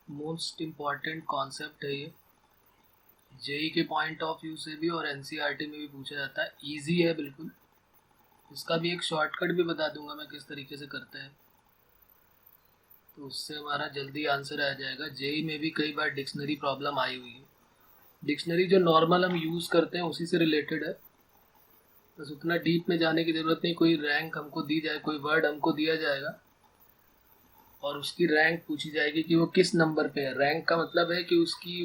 Most important concept है ये, JEE के पॉइंट ऑफ व्यू से भी और एनसीईआरटी में भी पूछा जाता है। इजी है बिल्कुल। इसका भी एक शॉर्टकट भी बता दूंगा मैं किस तरीके से करते हैं, तो उससे हमारा जल्दी आंसर आ जाएगा। जेई में भी कई बार डिक्शनरी प्रॉब्लम आई हुई है। डिक्शनरी जो नॉर्मल हम यूज़ करते हैं उसी से रिलेटेड है, बस उतना डीप में जाने की ज़रूरत नहीं। कोई रैंक हमको दी जाए, कोई वर्ड हमको दिया जाएगा और उसकी रैंक पूछी जाएगी कि वो किस नंबर पे है। रैंक का मतलब है कि उसकी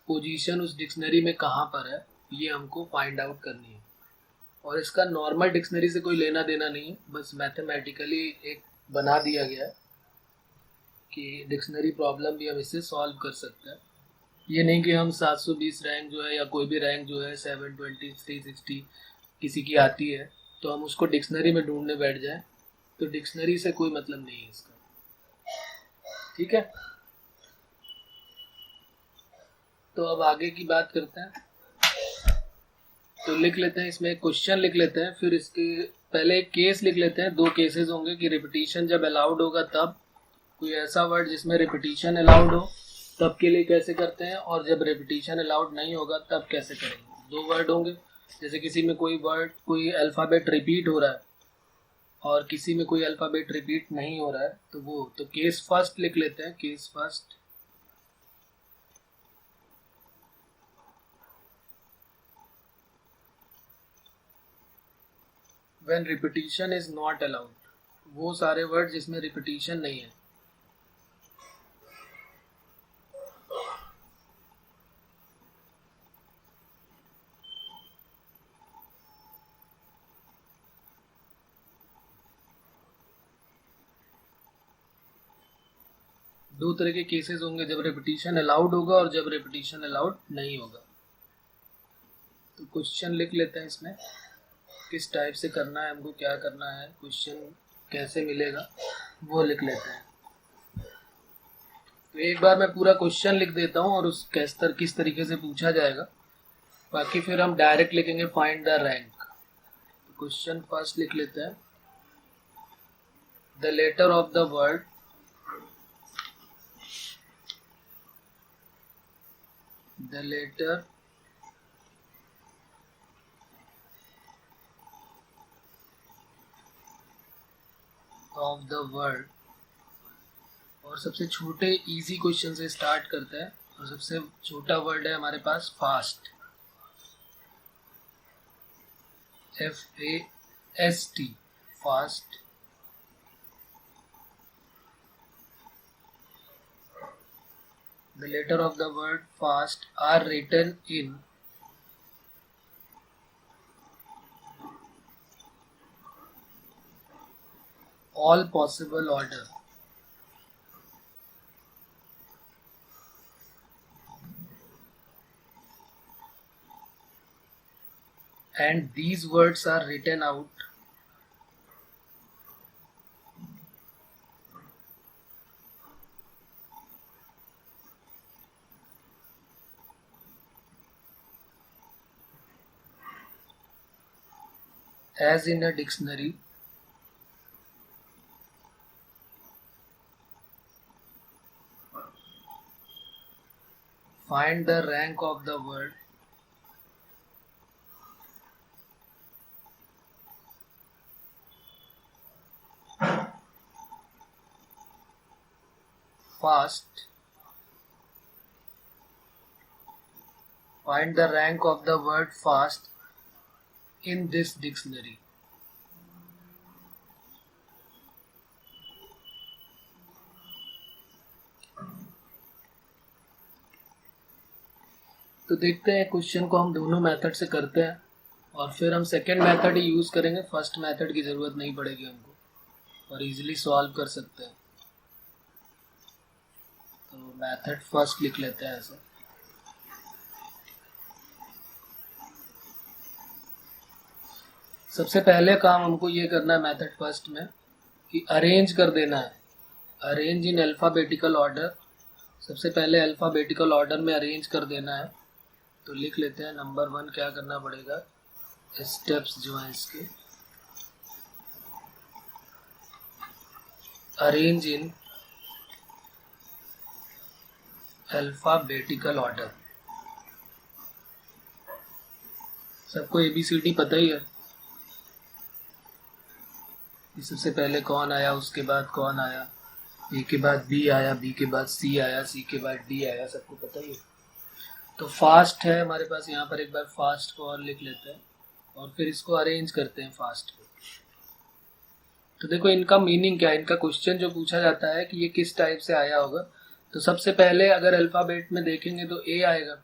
पोजीशन उस डिक्शनरी में कहाँ पर है, ये हमको फाइंड आउट करनी है। और इसका नॉर्मल डिक्शनरी से कोई लेना देना नहीं है, बस मैथमेटिकली एक बना दिया गया है कि डिक्शनरी प्रॉब्लम भी हम इससे सॉल्व कर सकते हैं। ये नहीं कि हम 720 रैंक जो है या कोई भी रैंक जो है 720 360 किसी की आती है तो हम उसको डिक्शनरी में ढूंढने बैठ जाए, तो डिक्शनरी से कोई मतलब नहीं है इसका। ठीक है, तो अब आगे की बात करते हैं। तो लिख लेते हैं, इसमें एक क्वेश्चन लिख लेते हैं, फिर इसके पहले एक केस लिख लेते हैं। 2 केसेस होंगे कि रिपीटिशन जब अलाउड होगा तब, कोई ऐसा वर्ड जिसमें रिपीटिशन अलाउड हो तब के लिए कैसे करते हैं, और जब रिपीटिशन अलाउड नहीं होगा तब कैसे करेंगे। 2 वर्ड होंगे, जैसे किसी में कोई वर्ड, कोई अल्फ़ाबेट रिपीट हो रहा है और किसी में कोई अल्फ़ाबेट रिपीट नहीं हो रहा है, तो वो तो केस फर्स्ट लिख लेते हैं। Case first, when repetition is not allowed, वो सारे वर्ड जिसमें रिपीटिशन नहीं है। दो तरह के केसेस होंगे, जब रिपीटिशन अलाउड होगा और जब रिपीटिशन अलाउड नहीं होगा। तो क्वेश्चन लिख लेते हैं, इसमें किस टाइप से करना है, हमको क्या करना है, क्वेश्चन कैसे मिलेगा वो लिख लेते हैं। तो एक बार मैं पूरा क्वेश्चन लिख देता हूँ और उस किस तरीके से पूछा जाएगा, बाकी फिर हम डायरेक्ट लिखेंगे फाइंड द रैंक। तो क्वेश्चन फर्स्ट लिख लेते हैं, the letter of the word the letter of the word, और सबसे छोटे इजी क्वेश्चन से स्टार्ट करते हैं। और सबसे छोटा वर्ड है हमारे पास fast, FAST, fast. The letter of the word fast are written in all possible order. And these words are written out as in a dictionary find the rank of the word fast, find the rank of the word fast in this dictionary. तो देखते हैं question को हम दोनों method से करते हैं और फिर हम सेकेंड मेथड ही यूज़ करेंगे। फर्स्ट मेथड की ज़रूरत नहीं पड़ेगी हमको और इजीली सॉल्व कर सकते हैं। तो मेथड फर्स्ट लिख लेते हैं ऐसे। सबसे पहले काम हमको ये करना है मेथड फर्स्ट में कि अरेंज कर देना है, अरेंज इन अल्फ़ाबेटिकल ऑर्डर। सबसे पहले अल्फ़ाबेटिकल ऑर्डर में अरेंज कर देना है। तो लिख लेते हैं, नंबर 1 क्या करना पड़ेगा, स्टेप्स जो हैं इसके, अरेंज इन अल्फाबेटिकल ऑर्डर। सबको ABCD पता ही है, सबसे पहले कौन आया, उसके बाद कौन आया, A के बाद B आया, B के बाद C आया, C के बाद D आया, सबको पता ही है। तो फास्ट है हमारे पास, यहाँ पर एक बार फास्ट को और लिख लेते हैं और फिर इसको अरेंज करते हैं फास्ट को। तो देखो इनका मीनिंग क्या है, इनका क्वेश्चन जो पूछा जाता है कि ये किस टाइप से आया होगा। तो सबसे पहले अगर अल्फाबेट में देखेंगे तो A आएगा,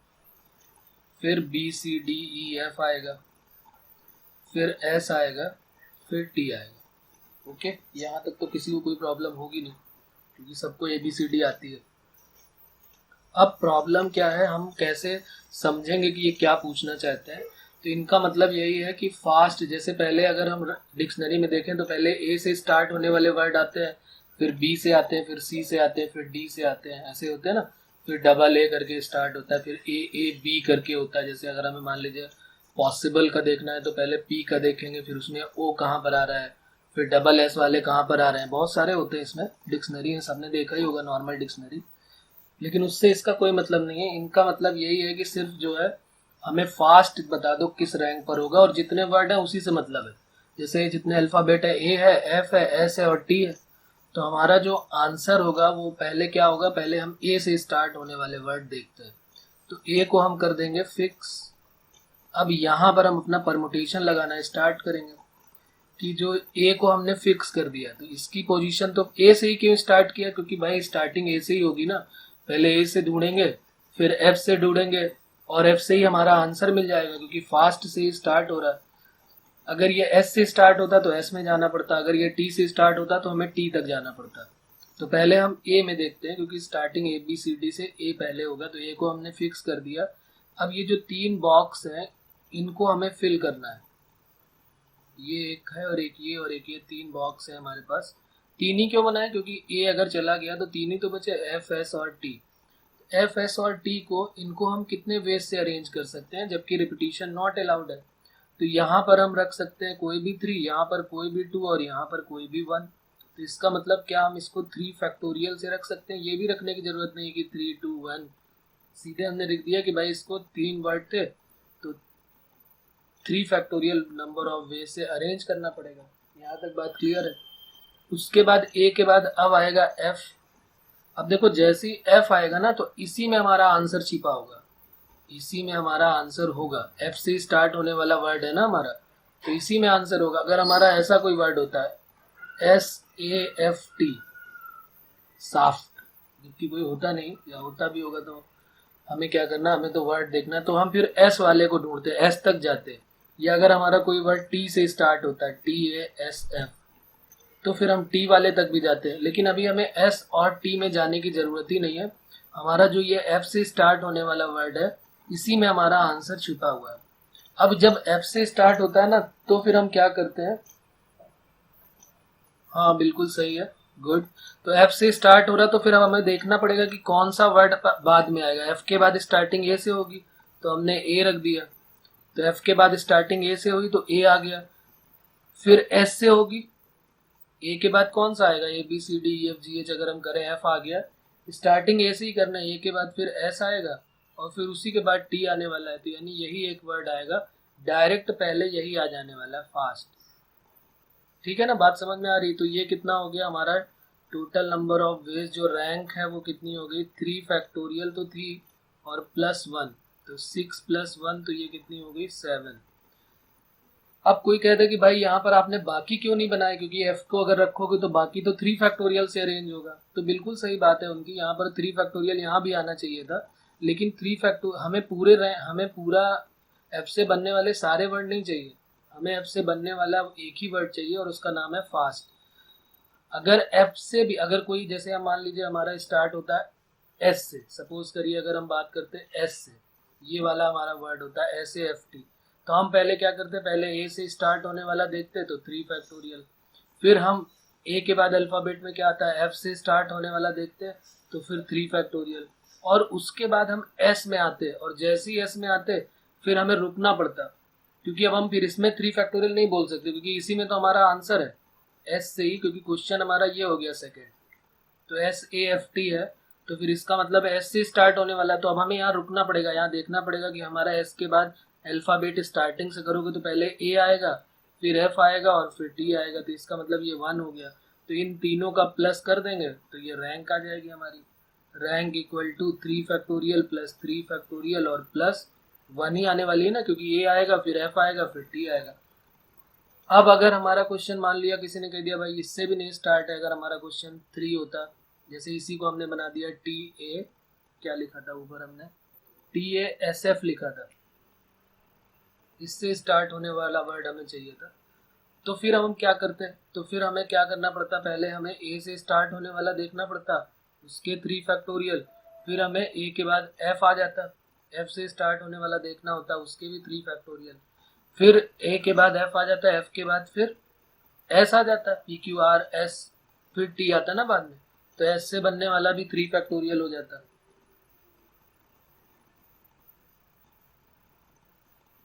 फिर B C D E F आएगा, फिर S आएगा, फिर T आएगा। ओके, यहाँ तक तो किसी को कोई प्रॉब्लम होगी नहीं क्योंकि सबको ABCD आती है। अब प्रॉब्लम क्या है, हम कैसे समझेंगे कि ये क्या पूछना चाहते हैं। तो इनका मतलब यही है कि फास्ट, जैसे पहले अगर हम डिक्शनरी में देखें तो पहले A से स्टार्ट होने वाले वर्ड आते हैं, फिर B से आते हैं, फिर C से आते हैं, फिर D से आते हैं, ऐसे होते हैं ना। फिर डबल A करके स्टार्ट होता है, फिर A B करके होता है। जैसे अगर हमें मान लीजिए पॉसिबल का देखना है तो पहले P का देखेंगे, फिर उसमें O कहाँ पर आ रहा है, फिर डबल S वाले कहाँ पर आ रहे हैं, बहुत सारे होते हैं इसमें। डिक्शनरी सबने देखा ही होगा, नॉर्मल डिक्शनरी। लेकिन उससे इसका कोई मतलब नहीं है। इनका मतलब यही है कि सिर्फ जो है हमें फास्ट बता दो किस रैंक पर होगा, और जितने वर्ड है उसी से मतलब है। जैसे जितने अल्फाबेट है, A है, F है, S है और T है, तो हमारा जो आंसर होगा वो पहले क्या होगा, पहले हम A से स्टार्ट होने वाले वर्ड देखते हैं। तो A को हम कर देंगे फिक्स। अब यहाँ पर हम अपना परमुटेशन लगाना स्टार्ट करेंगे कि जो A को हमने फिक्स कर दिया, तो इसकी पोजीशन तो A से ही क्यों स्टार्ट किया, क्योंकि भाई स्टार्टिंग A से ही होगी ना। पहले A से ढूंढेंगे, फिर F से ढूंढेंगे और F से ही हमारा आंसर मिल जाएगा क्योंकि फास्ट से ही स्टार्ट हो रहा है। अगर ये S से स्टार्ट होता तो S में जाना पड़ता, अगर ये T से स्टार्ट होता तो हमें T तक जाना पड़ता। तो पहले हम A में देखते हैं क्योंकि स्टार्टिंग ABCD से A पहले होगा, तो A को हमने फिक्स कर दिया। अब ये जो 3 बॉक्स हैं इनको हमें फिल करना है। ये एक है और एक ये और एक ये, 3 बॉक्स है हमारे पास। 3 ही क्यों बनाए, क्योंकि A अगर चला गया तो 3 ही तो बचे, F S और T। F S और T को इनको हम कितने वेज से अरेंज कर सकते हैं, जबकि रिपीटिशन नॉट अलाउड है। तो यहाँ पर हम रख सकते हैं कोई भी 3, यहाँ पर कोई भी 2 और यहाँ पर कोई भी 1। तो इसका मतलब क्या, हम इसको 3 फैक्टोरियल से रख सकते हैं। ये भी रखने की जरूरत नहीं कि 3 2 1, सीधे हमने लिख दिया कि भाई इसको 3 वर्ड थे तो 3 फैक्टोरियल नंबर ऑफ वे से अरेंज करना पड़ेगा। यहाँ तक बात क्लियर है। उसके बाद A के बाद अब आएगा F। अब देखो जैसे ही F आएगा ना तो इसी में हमारा आंसर छिपा होगा, इसी में हमारा आंसर होगा। F से स्टार्ट होने वाला वर्ड है ना हमारा, तो इसी में आंसर होगा। अगर हमारा ऐसा कोई वर्ड होता है SAFT, साफ्ट, जबकि कोई होता नहीं, या होता भी होगा तो हमें क्या करना, हमें तो वर्ड देखना है। तो हम फिर S वाले को ढूंढते हैं, S तक जाते हैं। या अगर हमारा कोई वर्ड T से स्टार्ट होता है, TASF, तो फिर हम T वाले तक भी जाते हैं। लेकिन अभी हमें S और T में जाने की जरूरत ही नहीं है। हमारा जो ये F से स्टार्ट होने वाला वर्ड है इसी में हमारा आंसर छुपा हुआ है। अब जब F से स्टार्ट होता है ना तो फिर हम क्या करते हैं, हाँ बिल्कुल सही है, गुड। तो F से स्टार्ट हो रहा है तो फिर हमें देखना पड़ेगा कि कौन सा वर्ड बाद में आएगा। F के बाद स्टार्टिंग A से होगी तो हमने A रख दिया, तो F के बाद स्टार्टिंग A से होगी तो A आ गया। फिर S से होगी, A के बाद कौन सा आएगा, ABCDEFGH, अगर हम करें F आ गया। स्टार्टिंग A से ही करना है, A के बाद फिर S आएगा और फिर उसी के बाद T आने वाला है। तो यानी यही एक वर्ड आएगा, डायरेक्ट पहले यही आ जाने वाला है, फास्ट। ठीक है ना, बात समझ में आ रही। तो ये कितना हो गया हमारा टोटल नंबर ऑफ वेज, जो रैंक है वो कितनी हो गई, 3 फैक्टोरियल, तो 3 और +1 तो 6 + 1, तो ये कितनी हो गई, 7। अब कोई कहता है कि भाई यहाँ पर आपने बाकी क्यों नहीं बनाए, क्योंकि F को अगर रखोगे तो बाकी तो 3 फैक्टोरियल से अरेंज होगा। तो बिल्कुल सही बात है उनकी, यहाँ पर 3 फैक्टोरियल यहाँ भी आना चाहिए था। लेकिन 3 फैक्टोरियल हमें पूरा F से बनने वाले सारे वर्ड नहीं चाहिए, हमें F से बनने वाला एक ही वर्ड चाहिए और उसका नाम है फास्ट। अगर F से भी, अगर कोई, जैसे हम मान लीजिए हमारा स्टार्ट होता है S से, सपोज करिए अगर हम बात करते हैं S से, ये वाला हमारा वर्ड होता है SAFT, तो हम पहले क्या करते हैं, पहले A से स्टार्ट होने वाला देखते हैं तो 3 फैक्टोरियल। फिर हम A के बाद अल्फाबेट में क्या आता है, F से स्टार्ट होने वाला देखते हैं तो फिर 3 फैक्टोरियल। और उसके बाद हम S में आते हैं, और जैसे ही S में आते फिर हमें रुकना पड़ता, क्योंकि अब हम फिर इसमें 3 फैक्टोरियल नहीं बोल सकते, क्योंकि इसी में तो हमारा आंसर है S से ही, क्योंकि क्वेश्चन हमारा ये हो गया सेकेंड। तो SAFT है, तो फिर इसका मतलब एस से स्टार्ट होने वाला है, तो अब हमें यहाँ रुकना पड़ेगा, यहाँ देखना पड़ेगा कि हमारा एस के बाद अल्फाबेट स्टार्टिंग से करोगे तो पहले ए आएगा, फिर एफ आएगा और फिर टी आएगा, तो इसका मतलब ये 1 हो गया। तो इन तीनों का प्लस कर देंगे तो ये रैंक आ जाएगी हमारी। Rank equal to 3 factorial plus 3 factorial और प्लस 1 ही आने वाली है ना, क्योंकि ए आएगा फिर एफ आएगा फिर टी आएगा। अब अगर हमारा क्वेश्चन मान लिया किसी ने कह दिया भाई इससे भी नहीं स्टार्ट है, अगर हमारा क्वेश्चन 3 होता, जैसे इसी को हमने बना दिया टी ए, क्या लिखा था ऊपर हमने, टी ए एस एफ लिखा था, इससे स्टार्ट होने वाला वर्ड हमें चाहिए था। तो फिर हम क्या करते हैं, तो फिर हमें क्या करना पड़ता, पहले हमें ए से स्टार्ट होने वाला देखना पड़ता, उसके 3 फैक्टोरियल, फिर हमें ए के बाद एफ आ जाता, एफ से स्टार्ट होने वाला देखना होता, उसके भी 3 फैक्टोरियल, फिर ए के बाद एफ आ जाता है, एफ के बाद फिर एस आ जाता है, पी क्यू आर एस, फिर टी आता ना बाद में, तो एस से बनने वाला भी 3 फैक्टोरियल हो जाता।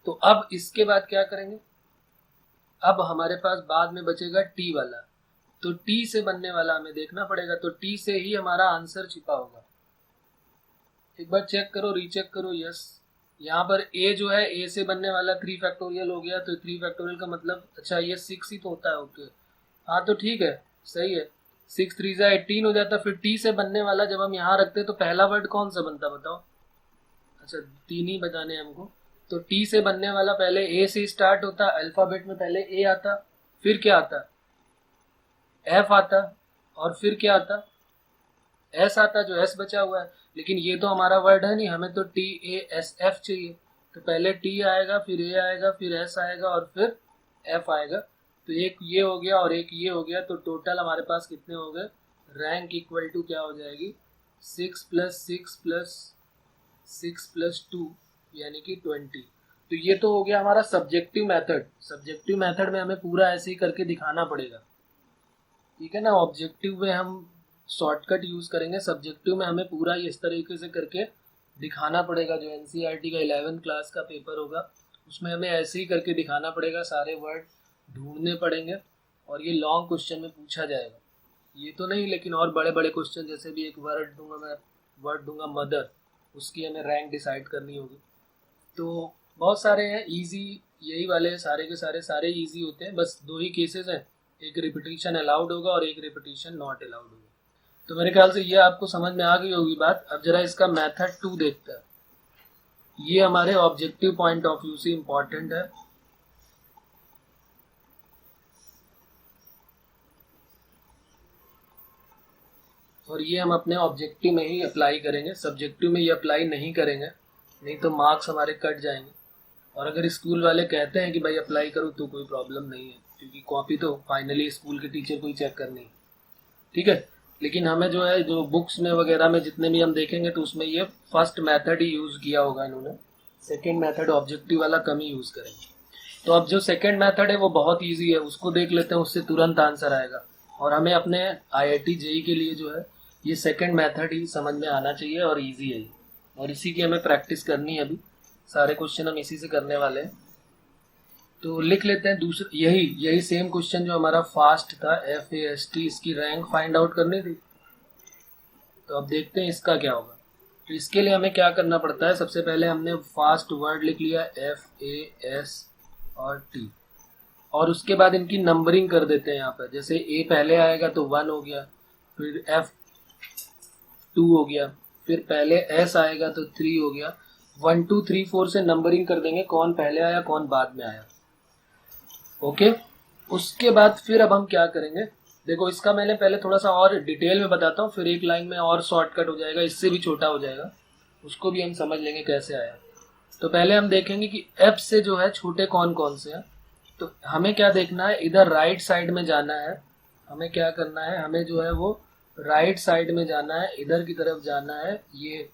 तो अब इसके बाद क्या करेंगे, अब हमारे पास बाद में बचेगा टी वाला, तो टी से बनने वाला हमें देखना पड़ेगा, तो टी से ही हमारा आंसर छिपा होगा। एक बार चेक करो, रीचेक करो, यस यहाँ पर ए जो है, ए से बनने वाला 3 फैक्टोरियल हो गया, तो 3 फैक्टोरियल का मतलब अच्छा ये 6 ही तो होता है, ओके हाँ तो ठीक है, सही है, 6 3 जा 18 हो जाता। फिर टी से बनने वाला जब हम यहाँ रखते तो पहला वर्ड कौन सा बनता बताओ, अच्छा 3 ही बताने हमको, तो टी से बनने वाला पहले ए से स्टार्ट होता, अल्फाबेट में पहले ए आता, फिर क्या आता, एफ आता, और फिर क्या आता, एस आता, जो एस बचा हुआ है। लेकिन ये तो हमारा वर्ड है नहीं, हमें तो टी ए एस एफ चाहिए, तो पहले टी आएगा फिर ए आएगा फिर एस आएगा और फिर एफ आएगा, तो एक ये हो गया और एक ये हो गया, तो टोटल हमारे पास कितने हो गए, रैंक इक्वल टू क्या हो जाएगी, 6 प्लस 6 प्लस 6 प्लस 2 यानी कि 20। तो ये तो हो गया हमारा सब्जेक्टिव मेथड। सब्जेक्टिव मेथड में हमें पूरा ऐसे ही करके दिखाना पड़ेगा, ठीक है ना। ऑब्जेक्टिव में हम शॉर्टकट यूज करेंगे, सब्जेक्टिव में हमें पूरा इस तरीके से करके दिखाना पड़ेगा। जो एनसीईआरटी का 11th क्लास का पेपर होगा उसमें हमें ऐसे ही करके दिखाना पड़ेगा, सारे वर्ड ढूंढने पड़ेंगे और ये लॉन्ग क्वेश्चन में पूछा जाएगा। ये तो नहीं, लेकिन और बड़े बड़े क्वेश्चन, जैसे भी एक वर्ड दूंगा मैं, वर्ड दूंगा मदर, उसकी हमें रैंक डिसाइड करनी होगी। तो बहुत सारे हैं इजी, यही वाले सारे के सारे इजी होते हैं, बस 2 ही केसेस हैं, एक रिपीटिशन अलाउड होगा और एक रिपीटिशन नॉट अलाउड होगा। तो मेरे ख्याल से ये आपको समझ में आ गई होगी बात। अब जरा इसका मेथड 2 देखते हैं, ये हमारे ऑब्जेक्टिव पॉइंट ऑफ व्यू से इंपॉर्टेंट है। और ये हम अपने ऑब्जेक्टिव में ही अप्लाई करेंगे, सब्जेक्टिव में ये अप्लाई नहीं करेंगे, नहीं तो मार्क्स हमारे कट जाएंगे। और अगर स्कूल वाले कहते हैं कि भाई अप्लाई करो तो कोई प्रॉब्लम नहीं है, क्योंकि कॉपी तो फाइनली स्कूल के टीचर को ही चेक करनी है, ठीक है। लेकिन हमें जो है, जो बुक्स में वगैरह में जितने भी हम देखेंगे तो उसमें ये फर्स्ट मेथड ही यूज किया होगा इन्होंने, सेकेंड मेथड ऑब्जेक्टिव वाला कम ही यूज करेंगे। तो अब जो सेकेंड मेथड है वो बहुत ईजी है, उसको देख लेते हैं, उससे तुरंत आंसर आएगा। और हमें अपने IIT JEE के लिए जो है ये सेकेंड मेथड ही समझ में आना चाहिए और ईजी है, और इसी की हमें प्रैक्टिस करनी है। अभी सारे क्वेश्चन हम इसी से करने वाले हैं। तो लिख लेते हैं दूसरा, यही सेम क्वेश्चन जो हमारा फास्ट था, FAST, इसकी रैंक फाइंड आउट करनी थी। तो अब देखते हैं इसका क्या होगा। तो इसके लिए हमें क्या करना पड़ता है, सबसे पहले हमने फास्ट वर्ड लिख लिया FAS और T, और उसके बाद इनकी नंबरिंग कर देते हैं यहाँ पर। जैसे A पहले आएगा तो 1 हो गया, फिर F 2 हो गया, फिर पहले S आएगा तो 3 हो गया। 1 2 3 4 से नंबरिंग कर देंगे, कौन पहले आया कौन बाद में आया, ओके। उसके बाद फिर अब हम क्या करेंगे, देखो इसका मैंने पहले थोड़ा सा और डिटेल में बताता हूँ, फिर एक लाइन में और शॉर्टकट हो जाएगा, इससे भी छोटा हो जाएगा, उसको भी हम समझ लेंगे कैसे आया। तो पहले हम देखेंगे कि F से जो है छोटे कौन कौन से हैं। तो हमें क्या देखना है, इधर राइट साइड में जाना है, हमें क्या करना है, हमें जो है वो राइट साइड में जाना है, इधर की तरफ जाना है ये,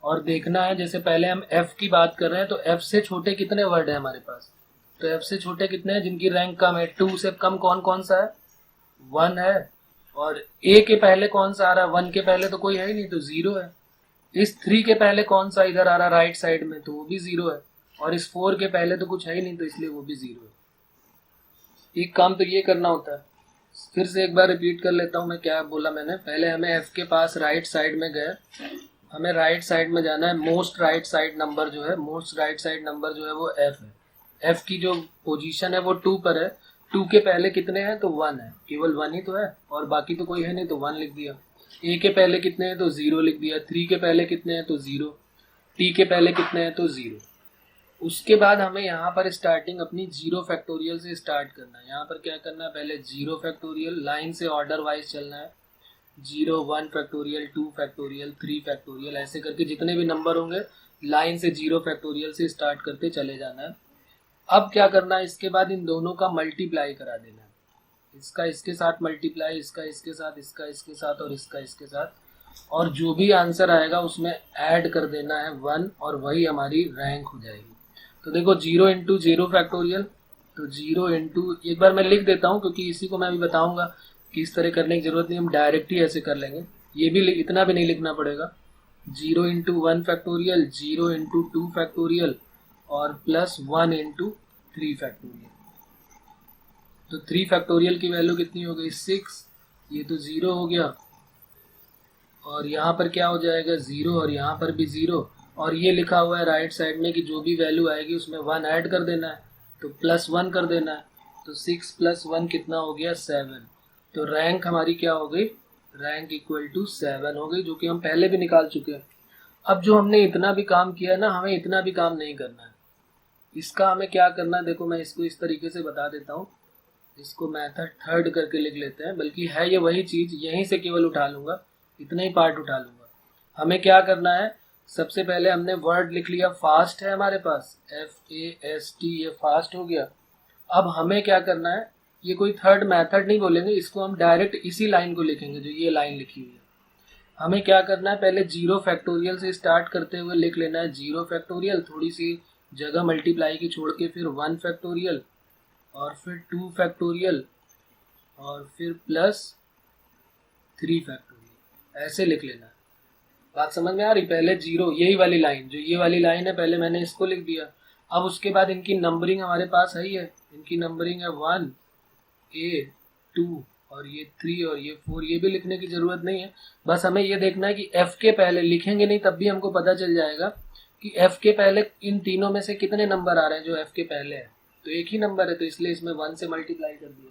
और देखना है। जैसे पहले हम F की बात कर रहे हैं, तो F से छोटे कितने वर्ड है हमारे पास, तो F से छोटे कितने हैं जिनकी रैंक कम है। 2 से कम कौन कौन सा है, 1 है, और A के पहले कौन सा आ रहा है, 1 के पहले तो कोई है ही नहीं, तो 0 है। इस 3 के पहले कौन सा इधर आ रहा है राइट साइड में, तो वो भी 0 है, और इस 4 के पहले तो कुछ है ही नहीं, तो इसलिए वो भी 0 है। एक काम तो ये करना होता है। फिर से एक बार रिपीट कर लेता हूँ मैं, क्या बोला मैंने। पहले हमें एफ के पास राइट साइड में गए, हमें राइट साइड में जाना है। मोस्ट राइट साइड नंबर जो है, मोस्ट राइट साइड नंबर जो है वो एफ है। एफ की जो पोजीशन है वो 2 पर है। 2 के पहले कितने हैं तो 1 है, केवल 1 ही तो है और बाकी तो कोई है नहीं, तो 1 लिख दिया। ए के पहले कितने हैं तो 0 लिख दिया। 3 के पहले कितने हैं तो 0। टी के पहले कितने हैं तो 0। उसके बाद हमें यहाँ पर स्टार्टिंग अपनी 0 फैक्टोरियल से स्टार्ट करना है। यहाँ पर क्या करना है, पहले 0 फैक्टोरियल, लाइन से ऑर्डर वाइज चलना है। 0, 1 फैक्टोरियल, 2 फैक्टोरियल, 3 फैक्टोरियल, ऐसे करके जितने भी नंबर होंगे लाइन से 0 फैक्टोरियल से स्टार्ट करते चले जाना है। अब क्या करना है, इसके बाद इन दोनों का मल्टीप्लाई करा देना है। इसका इसके साथ मल्टीप्लाई, इसका इसके साथ, इसका इसके साथ और इसका इसके साथ, और जो भी आंसर आएगा उसमें ऐड कर देना है 1 और वही हमारी रैंक हो जाएगी। तो देखो 0 इंटू 0 फैक्टोरियल, तो 0 इंटू, एक बार मैं लिख देता हूँ क्योंकि इसी को मैं अभी बताऊंगा कि इस तरह करने की जरूरत नहीं, हम डायरेक्ट ही ऐसे कर लेंगे। ये भी इतना भी नहीं लिखना पड़ेगा। 0 इंटू 1 फैक्टोरियल, 0 इंटू 2 फैक्टोरियल और प्लस 1 इंटू 3 फैक्टोरियल। तो 3 फैक्टोरियल की वैल्यू कितनी हो गई 6, ये तो 0 हो गया और यहाँ पर क्या हो जाएगा 0 और यहाँ पर भी 0, और ये लिखा हुआ है राइट साइड में कि जो भी वैल्यू आएगी उसमें 1 ऐड कर देना है, तो प्लस 1 कर देना है। तो 6 प्लस 1 कितना हो गया 7। तो रैंक हमारी क्या हो गई, रैंक इक्वल टू 7 हो गई, जो कि हम पहले भी निकाल चुके हैं। अब जो हमने इतना भी काम किया ना, हमें इतना भी काम नहीं करना है। इसका हमें क्या करना है, देखो मैं इसको इस तरीके से बता देता हूँ। इसको मेथड थर्ड करके लिख लेते हैं, बल्कि है ये वही चीज, यहीं से केवल उठा लूंगा, इतना ही पार्ट उठा लूंगा। हमें क्या करना है, सबसे पहले हमने वर्ड लिख लिया, फास्ट है हमारे पास, FAST, ये फास्ट हो गया। अब हमें क्या करना है, ये कोई थर्ड मेथड नहीं बोलेंगे, इसको हम डायरेक्ट इसी लाइन को लिखेंगे जो ये लाइन लिखी हुई है। हमें क्या करना है, पहले 0 फैक्टोरियल से स्टार्ट करते हुए लिख लेना है 0 फैक्टोरियल, थोड़ी सी जगह मल्टीप्लाई की छोड़ के, फिर 1 फैक्टोरियल और फिर 2 फैक्टोरियल और फिर प्लस 3 फैक्टोरियल, ऐसे लिख लेना है। बात समझ में आ रही? पहले 0, यही वाली लाइन, जो ये वाली लाइन है, पहले मैंने इसको लिख दिया। अब उसके बाद इनकी नंबरिंग हमारे पास है ही है, इनकी नंबरिंग है 1, A, 2 और ये 3 और ये 4, ये भी लिखने की जरूरत नहीं है। बस हमें ये देखना है कि F के पहले, लिखेंगे नहीं तब भी हमको पता चल जाएगा कि F के पहले इन तीनों में से कितने नंबर आ रहे हैं। जो F के पहले है तो एक ही नंबर है, तो इसलिए इसमें 1 से मल्टीप्लाई कर दिया।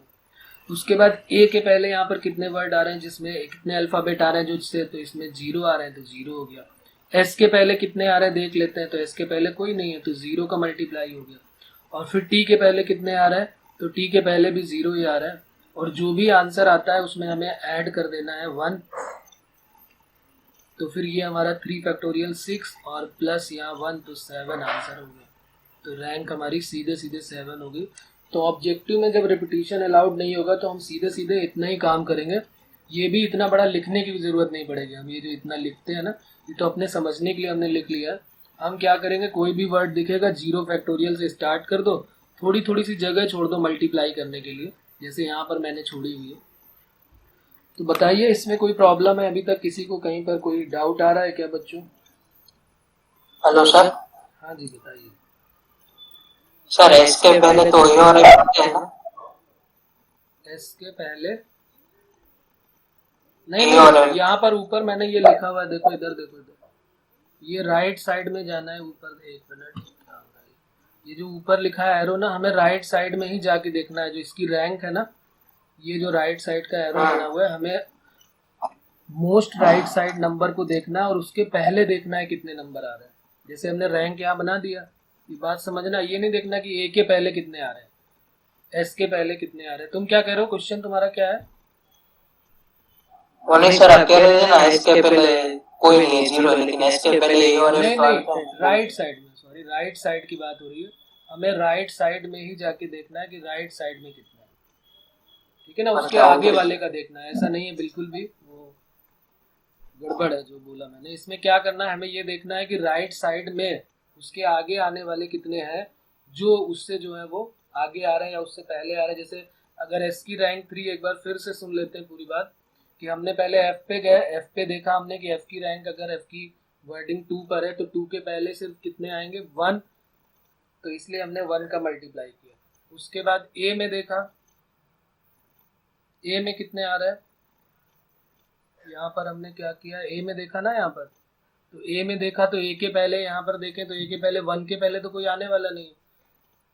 उसके बाद A के पहले यहाँ पर कितने वर्ड आ रहे हैं, जिसमें कितने अल्फाबेट आ रहे हैं जो जिससे, तो इसमें 0 आ रहे हैं, तो 0 हो गया। S के पहले कितने आ रहे हैं देख लेते हैं, तो S के पहले कोई नहीं है, तो 0 का मल्टीप्लाई हो गया। और फिर T के पहले कितने आ रहे हैं, तो T के पहले भी 0 ही आ रहा है, और जो भी आंसर आता है उसमें हमें ऐड कर देना है 1। तो फिर ये हमारा 3 फैक्टोरियल 6 और प्लस यहाँ 1, तो 7 आंसर हो गया। तो रैंक हमारी सीधे सीधे 7 हो गई। तो ऑब्जेक्टिव में जब रिपीटिशन अलाउड नहीं होगा तो हम सीधे सीधे इतना ही काम करेंगे, ये भी इतना बड़ा लिखने की भी जरूरत नहीं पड़ेगी। हम ये जो इतना लिखते हैं ना, ये तो अपने समझने के लिए हमने लिख लिया। हम क्या करेंगे, कोई भी वर्ड दिखेगा 0 फैक्टोरियल से स्टार्ट कर दो, थोड़ी थोड़ी सी जगह छोड़ दो मल्टीप्लाई करने के लिए, जैसे यहाँ पर मैंने छोड़ी हुई है। तो बताइए इसमें कोई प्रॉब्लम है अभी तक किसी को, कहीं पर कोई डाउट आ रहा है क्या बच्चों? Hello sir. हाँ जी बताइए सर। एस के पहले तो ये और है ना? एस के पहले नहीं, यहाँ पर ऊपर मैंने ये लिखा हुआ है, देखो इधर देखो, इधर ये राइट साइड में जाना है ऊपर। एक मिनट, ये जो ऊपर लिखा है एरो ना, हमें राइट साइड में ही जाके देखना है। जो इसकी रैंक है ना, ये जो राइट साइड का एरो बना हुआ है, हमें मोस्ट राइट साइड नंबर को देखना है और उसके पहले देखना है कितने नंबर आ रहे हैं। जैसे हमने रैंक यहाँ बना दिया, ये बात समझना। ये नहीं देखना कि ए के पहले कितने आ रहे हैं, एस के पहले कितने आ रहे हैं। तुम क्या कह रहे हो, क्वेश्चन तुम्हारा क्या है? वो नहीं सर, आप कह रहे थे ना एस के पहले कोई नहीं है 0, लेकिन एस के पहले ये और नहीं, राइट साइड में, सॉरी राइट साइड की बात हो रही है। हमें राइट साइड में ही जाके देखना है कि राइट साइड में कितना है, ठीक है ना। उसके आगे वाले का देखना है, ऐसा नहीं है बिल्कुल भी, वो गड़बड़ है जो बोला मैंने। इसमें क्या करना है, हमें ये देखना है कि राइट साइड में उसके आगे आने वाले कितने हैं, जो उससे जो है वो आगे आ रहे हैं या उससे पहले आ रहे हैं। जैसे अगर एस की रैंक 3, एक बार फिर से सुन लेते हैं पूरी बात, कि हमने पहले एफ पे गए, एफ पे देखा हमने कि एफ की रैंक अगर एफ की वर्डिंग 2 पर है तो 2 के पहले सिर्फ कितने आएंगे 1, तो इसलिए हमने 1 का मल्टीप्लाई किया। उसके बाद ए में देखा, ए में कितने आ रहा है, यहाँ पर हमने क्या किया, ए में देखा ना, यहाँ पर तो ए में देखा तो ए के पहले, यहाँ पर देखें तो ए के पहले, वन के पहले तो कोई आने वाला नहीं है,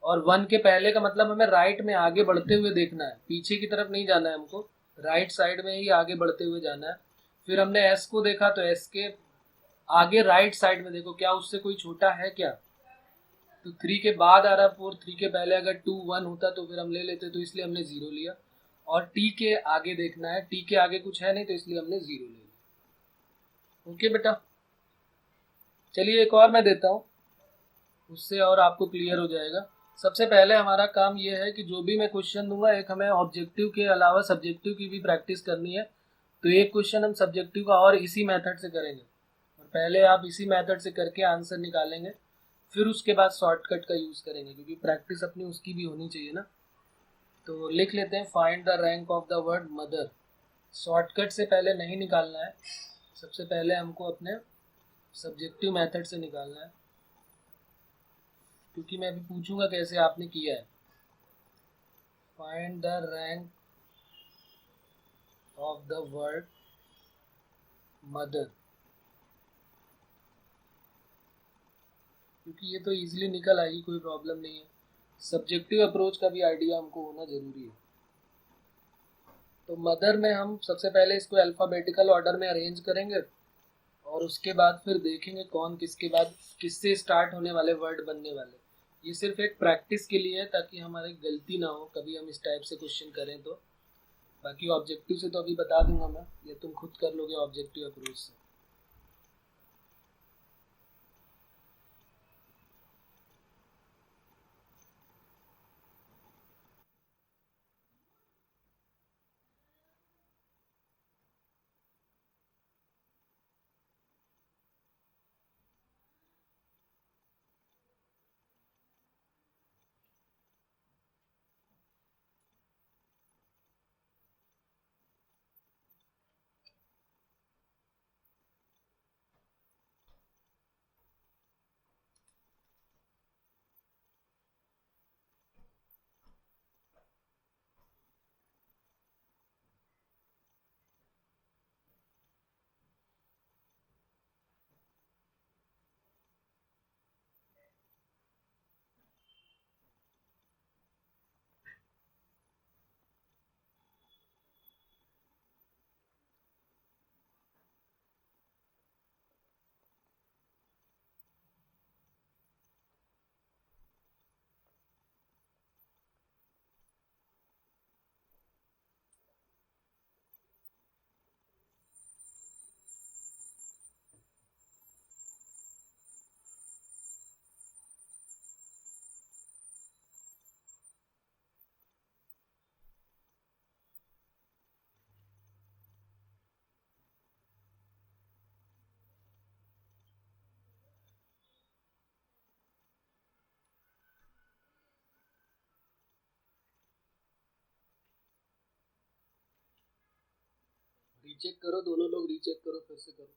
और वन के पहले का मतलब हमें राइट में आगे बढ़ते हुए देखना है, पीछे की तरफ नहीं जाना है हमको, राइट साइड में ही आगे बढ़ते हुए जाना है। फिर हमने एस को देखा तो एस के आगे राइट साइड में देखो क्या उससे कोई छोटा है क्या, तो 3 के बाद आ रहा 4, 3 के पहले अगर 2 1 होता तो फिर हम ले लेते, तो इसलिए हमने 0 लिया। और टी के आगे देखना है, टी के आगे कुछ है नहीं तो इसलिए हमने 0 ले लिया। ओके बेटा, चलिए एक और मैं देता हूँ, उससे और आपको क्लियर हो जाएगा। सबसे पहले हमारा काम ये है कि जो भी मैं क्वेश्चन दूंगा, एक हमें ऑब्जेक्टिव के अलावा सब्जेक्टिव की भी प्रैक्टिस करनी है, तो एक क्वेश्चन हम सब्जेक्टिव का और इसी मेथड से करेंगे, और पहले आप इसी मेथड से करके आंसर निकालेंगे, फिर उसके बाद शॉर्टकट का यूज़ करेंगे, क्योंकि प्रैक्टिस अपनी उसकी भी होनी चाहिए ना। तो लिख लेते हैं, find the rank of the word mother. Shortcut से पहले नहीं निकालना है, सबसे पहले हमको अपने सब्जेक्टिव मेथड से निकालना है, क्योंकि मैं अभी पूछूंगा कैसे आपने किया है। Find the rank of the word mother, क्योंकि ये तो इजीली निकल आएगी, कोई प्रॉब्लम नहीं है। सब्जेक्टिव अप्रोच का भी आइडिया हमको होना जरूरी है। तो मदर में हम सबसे पहले इसको अल्फ़ाबेटिकल ऑर्डर में अरेंज करेंगे, और उसके बाद फिर देखेंगे कौन किसके बाद किससे स्टार्ट होने वाले वर्ड बनने वाले। ये सिर्फ एक प्रैक्टिस के लिए है, ताकि हमारी गलती ना हो कभी हम इस टाइप से क्वेश्चन करें तो। बाकी ऑब्जेक्टिव से तो अभी बता दूंगा मैं, ये तुम खुद कर लोगे ऑब्जेक्टिव अप्रोच से। रीचेक करो, दोनों लोग रीचेक करो, फिर से करो।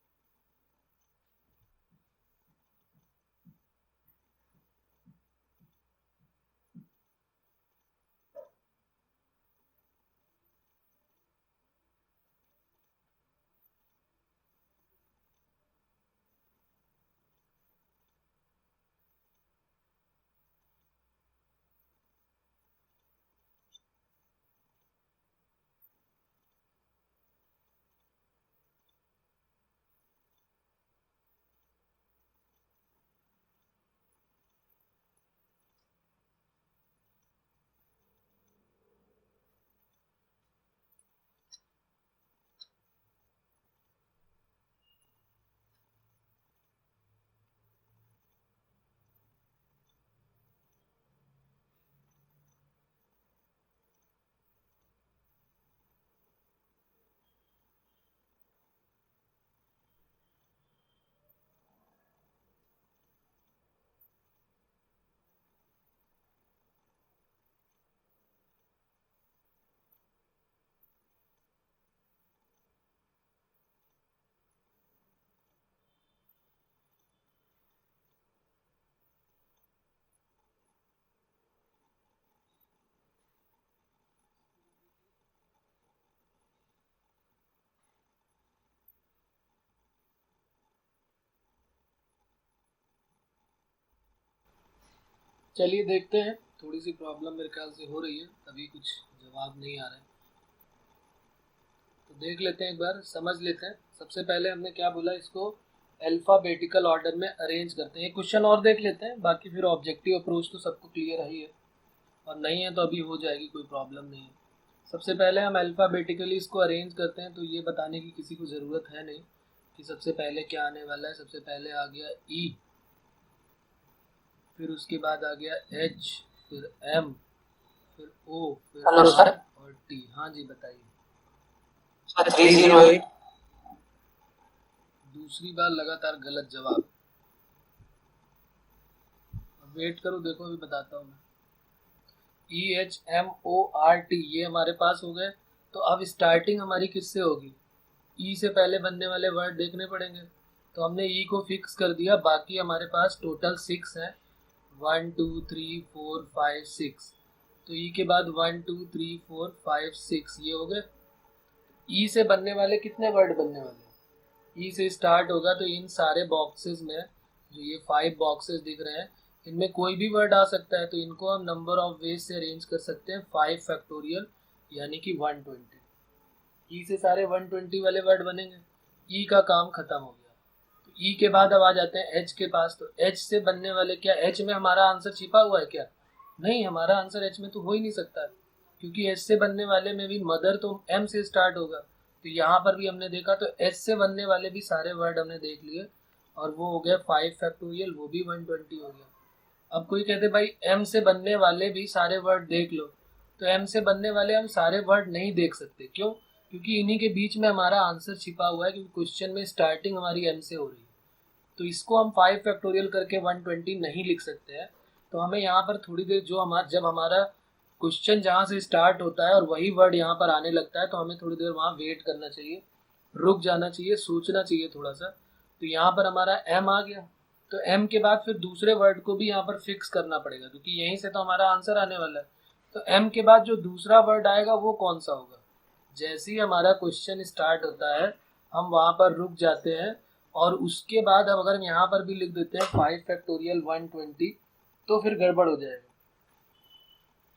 चलिए देखते हैं, थोड़ी सी प्रॉब्लम मेरे ख्याल से हो रही है, तभी कुछ जवाब नहीं आ रहा है। तो देख लेते हैं, एक बार समझ लेते हैं। सबसे पहले हमने क्या बोला, इसको अल्फाबेटिकल ऑर्डर में अरेंज करते हैं। एक क्वेश्चन और देख लेते हैं, बाकी फिर ऑब्जेक्टिव अप्रोच तो सबको क्लियर ही है, और नहीं है तो अभी हो जाएगी, कोई प्रॉब्लम नहीं है। सबसे पहले हम अल्फाबेटिकली इसको अरेंज करते हैं, तो ये बताने की किसी को ज़रूरत है नहीं कि सबसे पहले क्या आने वाला है। सबसे पहले आ गया ई, फिर उसके बाद आ गया एच, फिर एम, फिर ओ, फिर हेलो आर सर। और टी। हाँ जी बताइए। 308। दूसरी बार लगातार गलत जवाब। वेट करो, देखो अभी बताता हूँ मैं। EHMORT ये हमारे पास हो गए। तो अब स्टार्टिंग हमारी किससे होगी? ई से पहले बनने वाले वर्ड देखने पड़ेंगे। तो हमने ई को फिक्स कर दिया, बाकी हमारे पास टोटल 6 है, 1 2 3 4 5 6। तो ई के बाद 1 2 3 4 5 6 ये हो गए। ई से बनने वाले कितने वर्ड बनने वाले? ई से स्टार्ट होगा, तो इन सारे बॉक्सेस में जो ये 5 बॉक्सेस दिख रहे हैं, इनमें कोई भी वर्ड आ सकता है। तो इनको हम नंबर ऑफ वेज से अरेंज कर सकते हैं, 5 फैक्टोरियल यानी कि 120। ई से सारे 120 वाले वर्ड बनेंगे। ई का काम खत्म हो गया। तो ई के बाद अब आ जाते हैं एच के पास। तो एच से बनने वाले, क्या एच में हमारा आंसर छिपा हुआ है क्या? नहीं, हमारा आंसर एच में तो हो ही नहीं सकता, क्योंकि एच से बनने वाले में भी मदर तो एम से स्टार्ट होगा। तो यहाँ पर भी हमने देखा, तो एच से बनने वाले भी सारे वर्ड हमने देख लिए, और वो हो गया 5 फैक्टोरियल, वो भी 120 हो गया। अब कोई कहते भाई एम से बनने वाले भी सारे वर्ड देख लो, तो एम से बनने वाले हम सारे वर्ड नहीं देख सकते। क्यों? क्योंकि इन्हीं के बीच में हमारा आंसर छिपा हुआ है, क्योंकि क्वेश्चन में स्टार्टिंग हमारी एम से हो रही है। तो इसको हम 5 फैक्टोरियल करके 120 नहीं लिख सकते हैं। तो हमें यहाँ पर थोड़ी देर, जब हमारा क्वेश्चन जहाँ से स्टार्ट होता है और वही वर्ड यहाँ पर आने लगता है, तो हमें थोड़ी देर वहाँ वेट करना चाहिए, रुक जाना चाहिए, सोचना चाहिए थोड़ा सा। तो यहाँ पर हमारा एम आ गया। तो एम के बाद फिर दूसरे वर्ड को भी यहाँ पर फिक्स करना पड़ेगा, क्योंकि यहीं से तो हमारा आंसर आने वाला है। तो एम के बाद जो दूसरा वर्ड आएगा वो कौन सा होगा? जैसे ही हमारा क्वेश्चन स्टार्ट होता है, हम वहाँ पर रुक जाते हैं, और उसके बाद अब अगर हम यहाँ पर भी लिख देते हैं 5 फैक्टोरियल 120, तो फिर गड़बड़ हो जाएगा,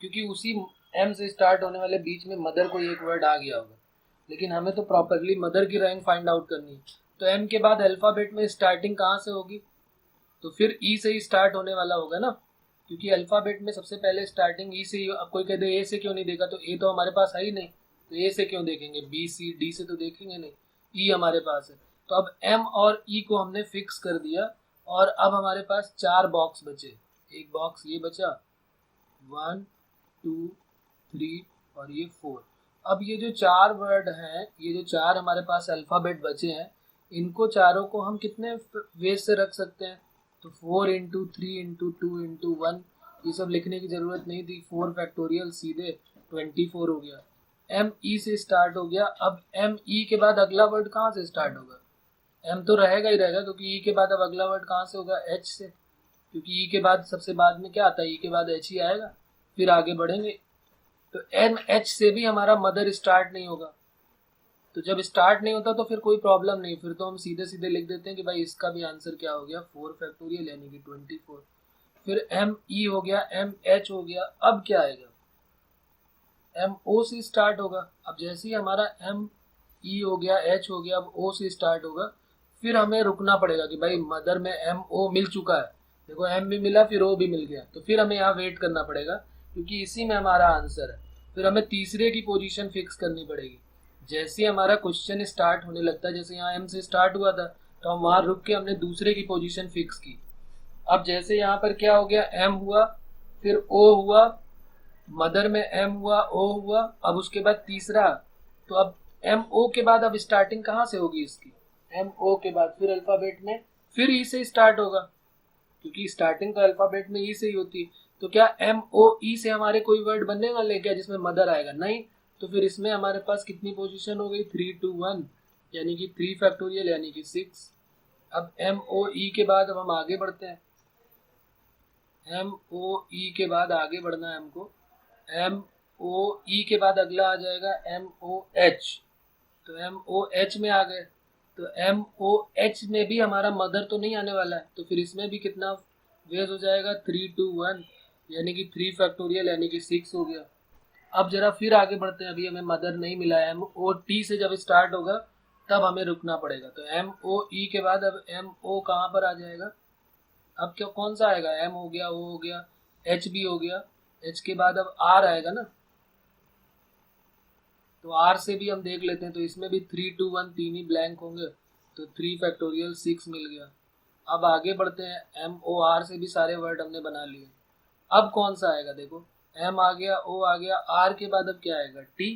क्योंकि उसी एम से स्टार्ट होने वाले बीच में मदर को एक वर्ड आ गया होगा। लेकिन हमें तो प्रॉपरली मदर की रैंक फाइंड आउट करनी है। तो एम के बाद अल्फाबेट में स्टार्टिंग कहाँ से होगी? तो फिर ई से ही स्टार्ट होने वाला होगा ना, क्योंकि अल्फाबेट में सबसे पहले स्टार्टिंग ई से ही। अब कोई कहते ए से क्यों नहीं देखा? तो ए तो हमारे पास है ही नहीं, तो ए से क्यों देखेंगे? बी सी डी से तो देखेंगे नहीं, ई हमारे पास है। तो अब एम और ई को हमने फिक्स कर दिया, और अब हमारे पास 4 बॉक्स बचे। एक बॉक्स ये बचा, 1 2 3 और ये 4। अब ये जो 4 वर्ड हैं, ये जो 4 हमारे पास अल्फाबेट बचे हैं, इनको चारों को हम कितने वेज से रख सकते हैं? तो 4 इंटू 3 इंटू 2 इंटू 1, ये सब लिखने की ज़रूरत नहीं थी। 4 फैक्टोरियल सीधे 24 हो गया। एम ई से स्टार्ट हो गया। अब एम ई के बाद अगला वर्ड कहाँ से स्टार्ट होगा? एम तो रहेगा ही रहेगा, क्योंकि ई के बाद अब अगला वर्ड कहाँ से होगा? एच से, क्योंकि ई के बाद सबसे बाद में क्या आता है? ई के बाद एच ही आएगा, फिर आगे बढ़ेंगे। तो एन एच से भी हमारा मदर स्टार्ट नहीं होगा। तो जब स्टार्ट नहीं होता तो फिर कोई प्रॉब्लम नहीं, फिर तो हम सीधे सीधे लिख देते हैं कि भाई इसका भी आंसर क्या हो गया? 4 फैक्टोरियल यानी कि 24। फिर एम ई हो गया, एम एच हो गया। अब क्या आएगा? एम ओ से स्टार्ट होगा। अब जैसे ही हमारा एम ई हो गया, एच हो गया, अब ओ से स्टार्ट होगा। फिर हमें रुकना पड़ेगा कि भाई मदर में एम ओ मिल चुका है, देखो एम भी मिला, फिर ओ भी मिल गया, तो फिर हमें यहाँ वेट करना पड़ेगा, क्योंकि इसी में हमारा आंसर है। फिर हमें तीसरे की पोजीशन फिक्स करनी पड़ेगी। जैसे ही हमारा क्वेश्चन स्टार्ट होने लगता है, जैसे यहाँ एम से स्टार्ट हुआ था, तो हम वहाँ रुक के हमने दूसरे की पोजीशन फिक्स की। अब जैसे यहाँ पर क्या हो गया? एम हुआ, फिर ओ हुआ, मदर में एम हुआ, ओ हुआ, अब उसके बाद तीसरा। तो अब एम ओ के बाद अब स्टार्टिंग कहाँ से होगी इसकी? एम ओ के बाद फिर अल्फाबेट में फिर ई से स्टार्ट होगा, क्योंकि स्टार्टिंग तो अल्फाबेट में ई से ही होती है। तो क्या एम ओ ई से हमारे कोई वर्ड बनने वाले क्या जिसमें मदर आएगा? नहीं। तो फिर इसमें हमारे पास कितनी पोजीशन हो गई? 3 2 1, यानी कि 3 फैक्टोरियल यानी कि 6। अब एम ओ ई के बाद अब हम आगे बढ़ते हैं। एम ओ ई के बाद आगे बढ़ना है हमको। एम ओ ई के बाद अगला आ जाएगा एम ओ एच। तो एम ओ एच में आ गए। तो एम ओ एच में भी हमारा मदर तो नहीं आने वाला है, तो फिर इसमें भी कितना वेज हो जाएगा? 3 2 1, यानी कि 3 फैक्टोरियल यानी कि 6 हो गया। अब जरा फिर आगे बढ़ते हैं, अभी हमें मदर नहीं मिला है। MOT से जब स्टार्ट होगा तब हमें रुकना पड़ेगा। तो MOE के बाद अब MO कहाँ पर आ जाएगा? अब क्या कौन सा आएगा? M हो गया, O हो गया, H भी हो गया। H के बाद अब R आएगा ना, तो R से भी हम देख लेते हैं। तो इसमें भी 3 2 1 तीन ही ब्लैंक होंगे, तो 3 फैक्टोरियल 6 मिल गया। अब आगे बढ़ते हैं, MOR से भी सारे वर्ड हमने बना लिए। अब कौन सा आएगा? देखो M आ गया, O आ गया, R के बाद अब क्या आएगा? T।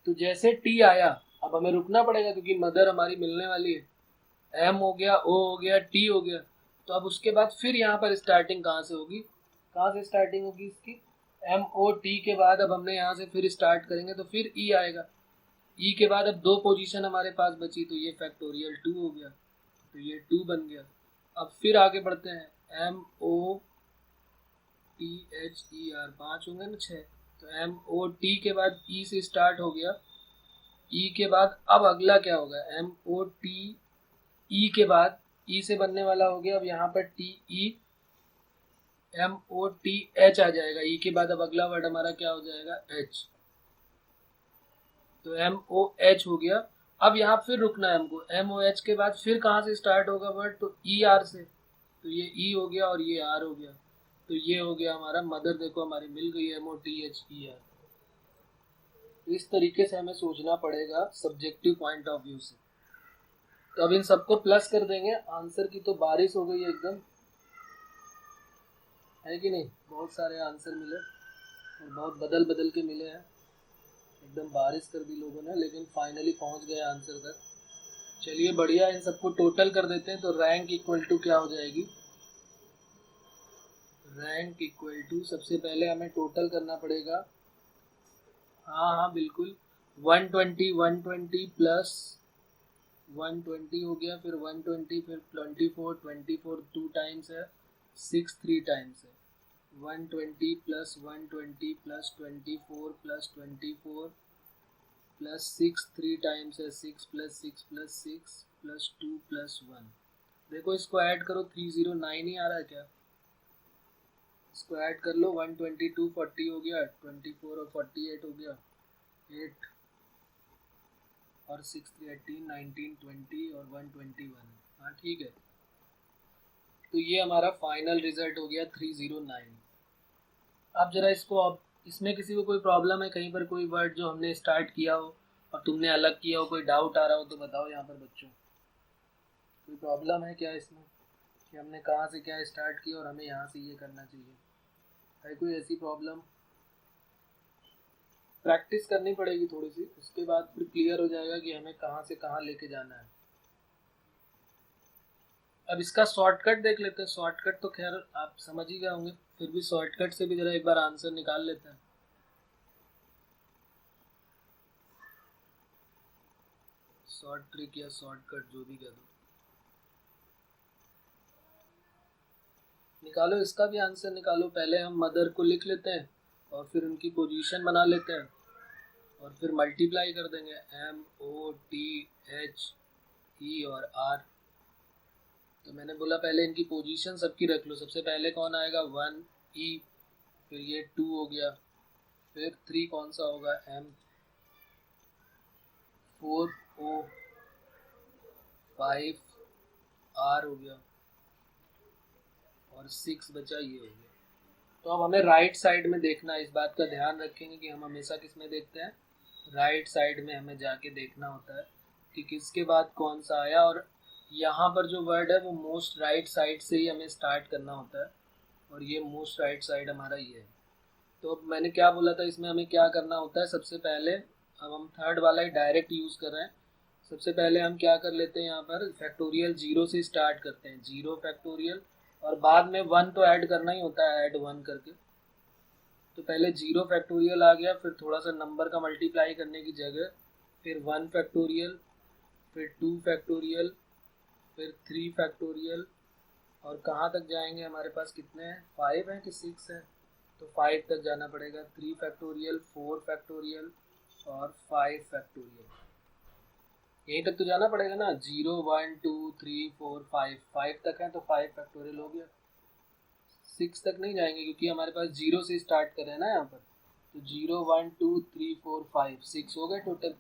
तो जैसे T आया अब हमें रुकना पड़ेगा क्योंकि मदर हमारी मिलने वाली है। M हो गया, O हो गया, T हो गया। तो अब उसके बाद फिर यहाँ पर स्टार्टिंग कहाँ से होगी? कहाँ से स्टार्टिंग होगी इसकी? MOT के बाद अब हमने यहाँ से फिर स्टार्ट करेंगे तो फिर E आएगा। E के बाद अब 2 पोजीशन हमारे पास बची, तो ये फैक्टोरियल 2 हो गया, तो ये 2 बन गया। अब फिर आगे बढ़ते हैं, MOTHER 5 होंगे ना 6। तो MOT के बाद E से स्टार्ट हो गया। E के बाद अब अगला क्या होगा? MOTE के बाद E से बनने वाला हो गया। अब यहाँ पर TE MOTH आ जाएगा। E के बाद अब अगला वर्ड हमारा क्या हो जाएगा? H। तो MOH हो गया। अब यहाँ फिर रुकना है हमको। MOH के बाद फिर कहाँ से स्टार्ट होगा वर्ड? तो ER से। तो ये E हो गया और ये R हो गया। तो ये हो गया हमारा मदर। देखो हमारी मिल गई MOTHER। तो इस तरीके से हमें सोचना पड़ेगा सब्जेक्टिव पॉइंट ऑफ व्यू से। तो अब इन सबको प्लस कर देंगे। आंसर की तो बारिश हो गई एकदम, है कि नहीं? बहुत सारे आंसर मिले और बहुत बदल बदल के मिले हैं। एकदम बारिश कर दी लोगों ने, लेकिन फाइनली पहुंच गए आंसर तक। चलिए बढ़िया, इन सबको टोटल कर देते हैं। तो रैंक इक्वल टू क्या हो जाएगी? रैंक इक्वल टू, सबसे पहले हमें टोटल करना पड़ेगा। हाँ बिल्कुल, 120 प्लस 120 हो गया, फिर 120, फिर 24 2 टाइम्स है, 6 3 टाइम्स है। 120 plus 120 plus 24 plus 24 plus 6 3 times है, 6 प्लस 6 प्लस 6 प्लस 2 प्लस 1। देखो इसको ऐड करो, 309 ही आ रहा है क्या? इसको ऐड कर लो, 122 40 हो गया, 24 और 48 हो गया, 8 और 6 3 18 19 20 और 121। हाँ ठीक है। तो ये हमारा फाइनल रिजल्ट हो गया 309। अब जरा इसको, अब इसमें किसी को कोई प्रॉब्लम है? कहीं पर कोई वर्ड जो हमने स्टार्ट किया हो और तुमने अलग किया हो, कोई डाउट आ रहा हो तो बताओ यहाँ पर बच्चों। कोई प्रॉब्लम है क्या इसमें कि हमने कहाँ से क्या स्टार्ट किया और हमें यहाँ से ये करना चाहिए? है कोई ऐसी प्रॉब्लम? प्रैक्टिस करनी पड़ेगी थोड़ी सी, उसके बाद फिर क्लियर हो जाएगा कि हमें कहाँ से कहाँ लेके जाना है। अब इसका शॉर्टकट देख लेते हैं। शॉर्टकट तो खैर आप समझ ही गए होंगे, फिर भी शॉर्टकट से भी जरा एक बार आंसर निकाल लेते हैं। शॉर्ट ट्रिक या शॉर्टकट जो भी कह दो, निकालो। इसका भी आंसर निकालो। पहले हम मदर को लिख लेते हैं और फिर उनकी पोजीशन बना लेते हैं और फिर मल्टीप्लाई कर देंगे, MOTHE और R। तो मैंने बोला पहले इनकी पोजीशन सबकी रख लो। सबसे पहले कौन आएगा? 1E, फिर ये 2 हो गया, फिर 3 कौन सा होगा? M, 4 O, 5 R हो गया और 6 बचा, ये हो गया। तो अब हमें राइट साइड में देखना है। इस बात का ध्यान रखेंगे कि हम हमेशा किस में देखते हैं? राइट साइड में हमें जाके देखना होता है कि किसके बाद कौन सा आया। और यहाँ पर जो वर्ड है वो मोस्ट राइट साइड से ही हमें स्टार्ट करना होता है, और ये मोस्ट राइट साइड हमारा ये है। तो अब मैंने क्या बोला था, इसमें हमें क्या करना होता है? सबसे पहले, अब हम थर्ड वाला ही डायरेक्ट यूज़ कर रहे हैं। सबसे पहले हम क्या कर लेते हैं, यहाँ पर फैक्टोरियल 0 से स्टार्ट करते हैं, 0 फैक्टोरियल, और बाद में 1 तो ऐड करना ही होता है, ऐड 1 करके। तो पहले 0 फैक्टोरियल आ गया, फिर थोड़ा सा नंबर का मल्टीप्लाई करने की जगह फिर 1 फैक्टोरियल, फिर 2 फैक्टोरियल, फिर 3 फैक्टोरियल, और कहाँ तक जाएंगे? हमारे पास कितने हैं? 5 हैं कि 6 हैं? तो 5 तक जाना पड़ेगा। 3 फैक्टोरियल, 4 फैक्टोरियल और 5 फैक्टोरियल। यहीं तक तो जाना पड़ेगा ना। 0 1 2 3 4 5 5 तक है, तो 5 फैक्टोरियल हो गया। 6 तक नहीं जाएंगे क्योंकि हमारे पास 0 से स्टार्ट कर रहे हैं ना यहाँ पर। तो 0 1 2 3 4 5 6 हो गए टोटल।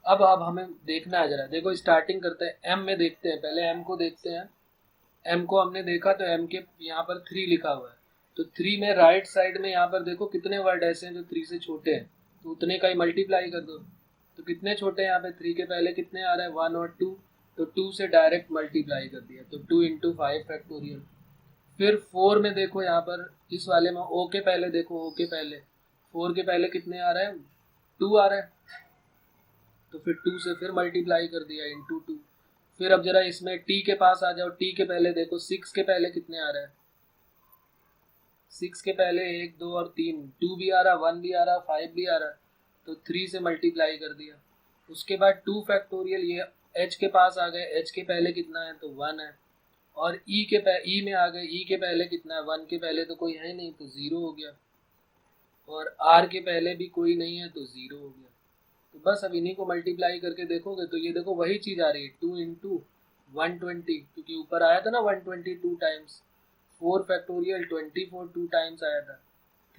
अब हमें देखना है जरा, देखो स्टार्टिंग करते हैं एम में, देखते हैं पहले एम को देखते हैं। एम को हमने देखा तो एम के यहाँ पर 3 लिखा हुआ है, तो 3 में राइट साइड में यहाँ पर देखो कितने वर्ड ऐसे हैं जो 3 से छोटे हैं, तो उतने का ही मल्टीप्लाई कर दो। तो कितने छोटे हैं यहाँ पे, 3 के पहले कितने आ रहे हैं 1 और 2, तो 2 से डायरेक्ट मल्टीप्लाई कर दिया, तो 2 इंटू 5 फैक्टोरियल। फिर 4 में देखो यहाँ पर इस वाले में ओ के पहले देखो, ओ के पहले 4 के पहले कितने आ रहे हैं 2 आ रहे हैं, तो फिर 2 से फिर मल्टीप्लाई कर दिया इंटू 2। फिर अब जरा इसमें टी के पास आ जाओ, टी के पहले देखो 6 के पहले कितने आ रहे हैं, 6 के पहले 1 2 और 3, 2 भी आ रहा, 1 भी आ रहा, 5 भी आ रहा, तो 3 से मल्टीप्लाई कर दिया। उसके बाद 2 फैक्टोरियल, ये एच के पास आ गए, एच के पहले कितना है तो 1 है, और ई में आ गए, ई के पहले कितना है 1 के पहले तो कोई है नहीं तो 0 हो गया, और आर के पहले भी कोई नहीं है तो 0 हो गया। तो बस अब इन्हीं को मल्टीप्लाई करके देखोगे तो ये देखो वही चीज़ आ रही है 2 इंटू 120, क्योंकि ऊपर आया था ना 122 टाइम्स। 4 फैक्टोरियल 24 2 टाइम्स आया था,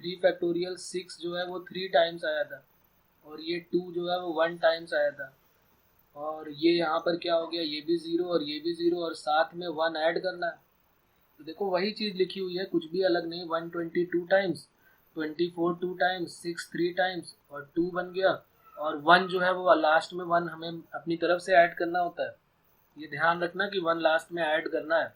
3 फैक्टोरियल 6 जो है वो 3 टाइम्स आया था, और ये 2 जो है वो 1 टाइम्स आया था, और ये यहाँ पर क्या हो गया, ये भी 0 और ये भी 0, और साथ में 1 ऐड करना है। तो देखो वही चीज़ लिखी हुई है, कुछ भी अलग नहीं। 122 टाइम्स, 24 2 टाइम्स, 6 3 टाइम्स, और 2 बन गया, और 1 जो है वो लास्ट में 1 हमें अपनी तरफ से ऐड करना होता है। ये ध्यान रखना कि 1 लास्ट में ऐड करना है,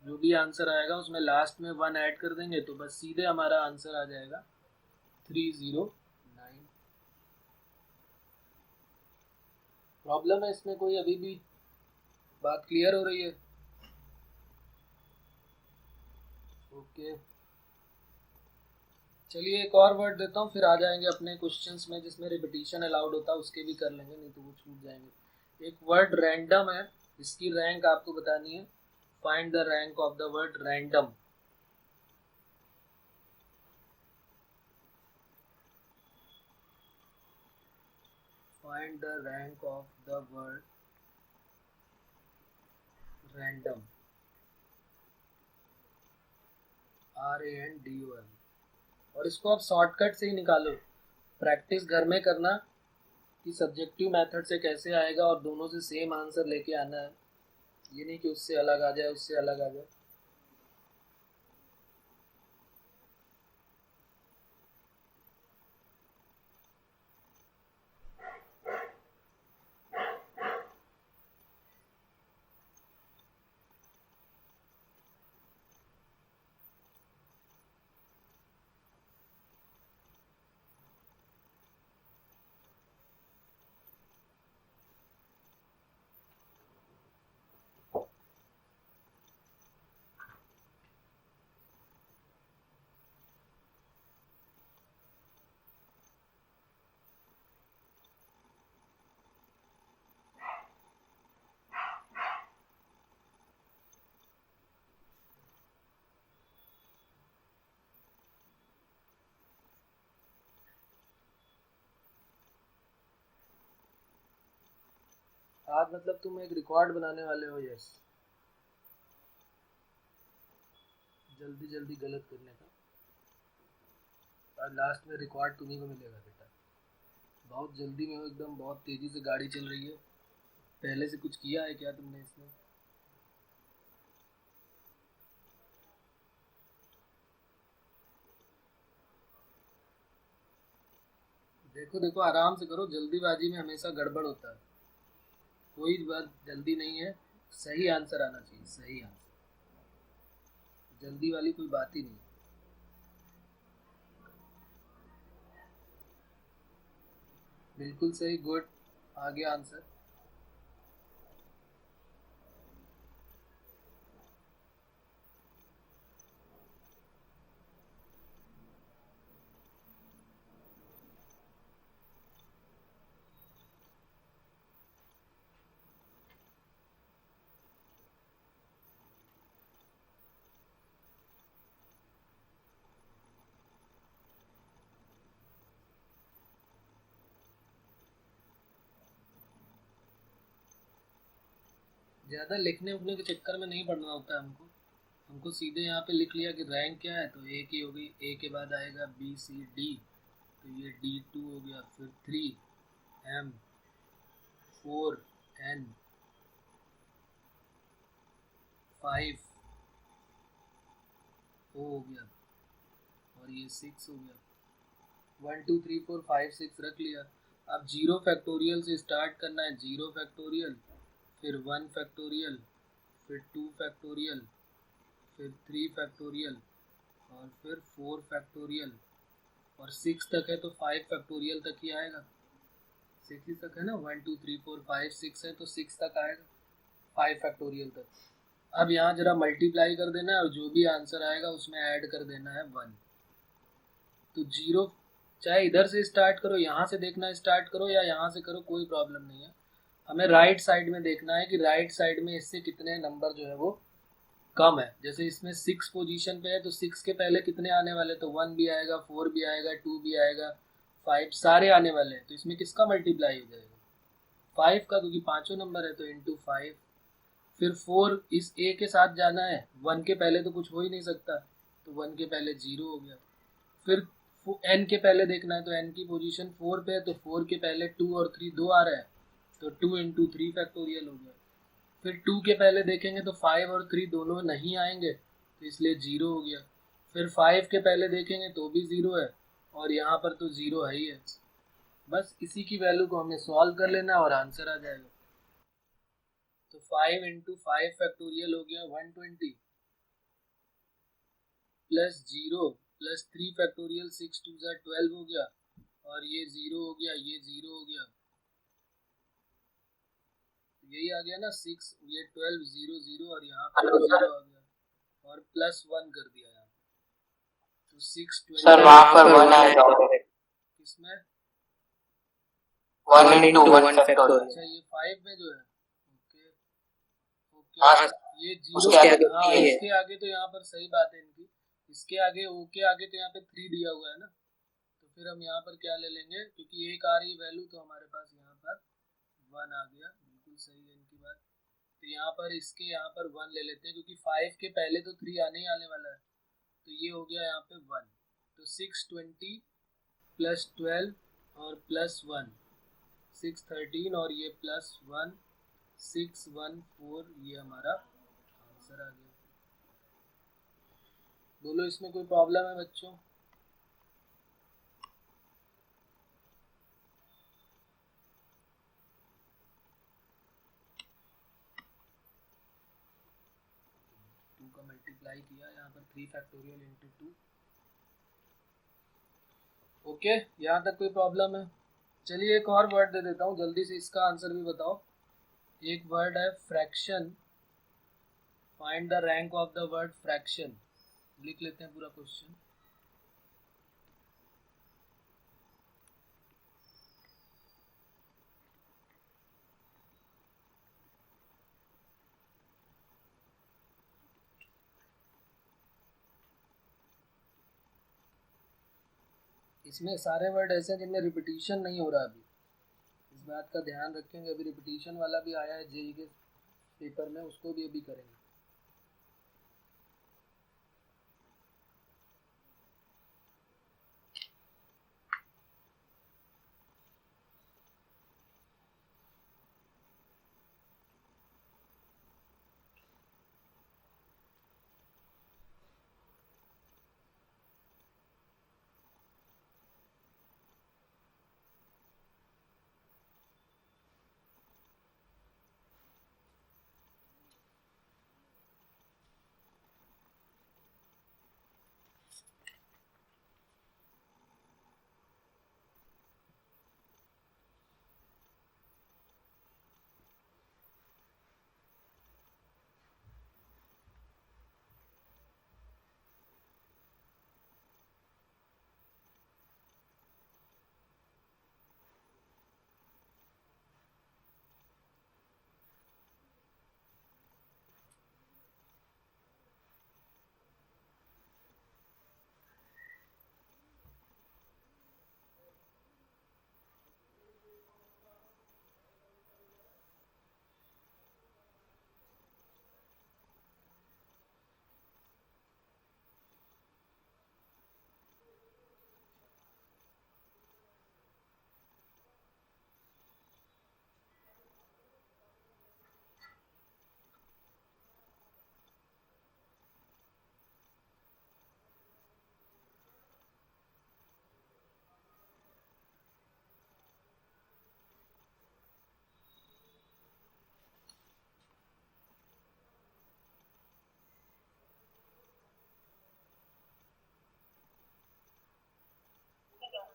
जो भी आंसर आएगा उसमें लास्ट में 1 ऐड कर देंगे तो बस सीधे हमारा आंसर आ जाएगा 309। प्रॉब्लम है इसमें कोई अभी भी? बात क्लियर हो रही है? ओके, चलिए एक और वर्ड देता हूँ फिर आ जाएंगे अपने क्वेश्चंस में, जिसमें रिपीटिशन अलाउड होता है उसके भी कर लेंगे, नहीं तो वो छूट जाएंगे। एक वर्ड रैंडम है, इसकी रैंक आपको बतानी है। Find the rank of the word random. Find the rank of the word random, RANDOM। और इसको आप शॉर्टकट से ही निकालो, प्रैक्टिस घर में करना कि सब्जेक्टिव मेथड से कैसे आएगा, और दोनों से सेम आंसर लेके आना है, ये नहीं कि उससे अलग आ जाए उससे अलग आ जाए। आज मतलब तुम एक रिकॉर्ड बनाने वाले हो? यस, जल्दी जल्दी गलत करने का, और लास्ट में रिकॉर्ड तुम्ही को मिलेगा बेटा। बहुत जल्दी में हो एकदम, बहुत तेजी से गाड़ी चल रही है। पहले से कुछ किया है क्या तुमने इसमें? देखो देखो आराम से करो, जल्दीबाजी में हमेशा गड़बड़ होता है। कोई बात जल्दी नहीं है, सही आंसर आना चाहिए, सही आंसर, जल्दी वाली कोई बात ही नहीं। बिल्कुल सही, गुड, आ गया आंसर। ज़्यादा लिखने उखने के चक्कर में नहीं पड़ना होता है हमको, हमको सीधे यहाँ पे लिख लिया कि रैंक क्या है, तो ए की हो गई, ए के बाद आएगा बी सी डी, तो ये D2 हो गया, फिर 3 M 4 N 5 O हो गया, और ये 6 हो गया। 1 2 3 4 5 6 रख लिया। अब 0 फैक्टोरियल से स्टार्ट करना है, 0 फैक्टोरियल, फिर 1 फैक्टोरियल, फिर 2 फैक्टोरियल, फिर 3 फैक्टोरियल, और फिर 4 फैक्टोरियल, और 6 तक है तो 5 फैक्टोरियल तक ही आएगा। 6 ही तक है ना, 1 2 3 4 5 6 है तो 6 तक आएगा, 5 फैक्टोरियल तक। अब यहाँ जरा मल्टीप्लाई कर देना है और जो भी आंसर आएगा उसमें ऐड कर देना है 1। तो 0 चाहे इधर से स्टार्ट करो, यहाँ से देखना स्टार्ट करो, या यहाँ से करो, कोई प्रॉब्लम नहीं है। हमें राइट साइड में देखना है कि राइट साइड में इससे कितने नंबर जो है वो कम है। जैसे इसमें 6 पोजीशन पे है तो 6 के पहले कितने आने वाले, तो 1 भी आएगा, 4 भी आएगा, 2 भी आएगा, 5 सारे आने वाले हैं। तो इसमें किसका मल्टीप्लाई हो जाएगा, 5 का, क्योंकि पांचों नंबर है तो इंटू 5। फिर 4 इस ए के साथ जाना है, 1 के पहले तो कुछ हो ही नहीं सकता, तो 1 के पहले 0 हो गया। फिर n के पहले देखना है, तो n की पोजीशन 4 पे है, तो 4 के पहले 2 और 3 दो आ रहा है, तो 2 इंटू 3 फैक्टोरियल हो गया। फिर 2 के पहले देखेंगे तो 5 और 3 दोनों नहीं आएंगे, तो इसलिए 0 हो गया। फिर 5 के पहले देखेंगे तो भी 0 है, और यहाँ पर तो 0 है ही है। बस इसी की वैल्यू को हमें सॉल्व कर लेना और आंसर आ जाएगा। तो 5 इंटू 5 फैक्टोरियल हो गया 120, प्लस 0 प्लस 3 फैक्टोरियल 6 2 12 हो गया, और ये 0 हो गया, ये 0 हो गया, यही आ गया ना 6, ये 12 0 0, और यहाँ पर 0 आ गया, और प्लस 1 कर दिया यहाँ, तो 6 सर वहाँ पर 1 आएगा, किसमें 1 into 1 फैक्टोरियल। अच्छा ये 5 में जो है, ओके ओके, हाँ, ये उसके आगे 0, हाँ ये है। इसके आगे तो यहाँ पर सही बात है इनकी, इसके आगे ओ के आगे तो यहाँ पे 3 दिया हुआ है ना, तो फिर हम यहाँ पर क्या ले लेंगे, क्योंकि एक आ रही वैल्यू तो हमारे पास यहाँ पर 1 आ गया, बिल्कुल सही है इनकी बात। तो यहाँ पर इसके यहाँ पर 1 ले लेते हैं, क्योंकि 5 के पहले तो 3 आने ही आने वाला है, तो ये हो गया यहाँ पे 1। तो 620 प्लस 12 और प्लस 1 613, और ये प्लस 1 614, ये हमारा आंसर आ गया। बोलो इसमें कोई प्रॉब्लम है बच्चों? का मल्टीप्लाई किया यहाँ पर 3 फैक्टोरियल इंटू 2। ओके, यहाँ तक कोई प्रॉब्लम है? चलिए एक और वर्ड दे देता हूँ, जल्दी से इसका आंसर भी बताओ। एक वर्ड है fraction, find the rank of the word fraction. लिख लेते हैं पूरा क्वेश्चन। इसमें सारे वर्ड ऐसे हैं जिनमें रिपीटिशन नहीं हो रहा अभी, इस बात का ध्यान रखेंगे। अभी रिपीटिशन वाला भी आया है जेई के पेपर में, उसको भी अभी करेंगे।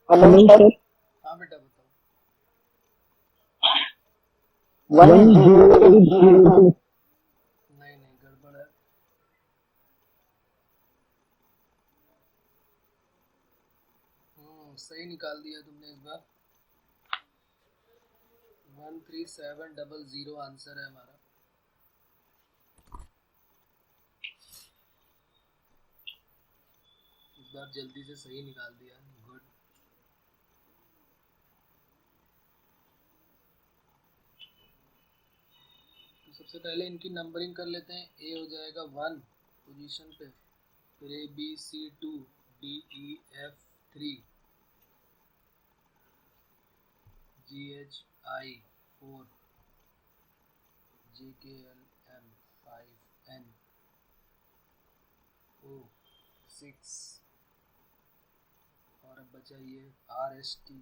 हाँ बेटा बताओ। 1080 नहीं गड़बड़ है। सही निकाल दिया तुमने इस बार। 13700 आंसर है हमारा। इस बार जल्दी से सही निकाल दिया, गुड। तो सबसे पहले इनकी नंबरिंग कर लेते हैं। ए हो जाएगा 1 पोजीशन पे, फिर A B C 2, D E F 3, G H I 4, J K L M 5, N O 6, और अब बचा ये आर एस टी,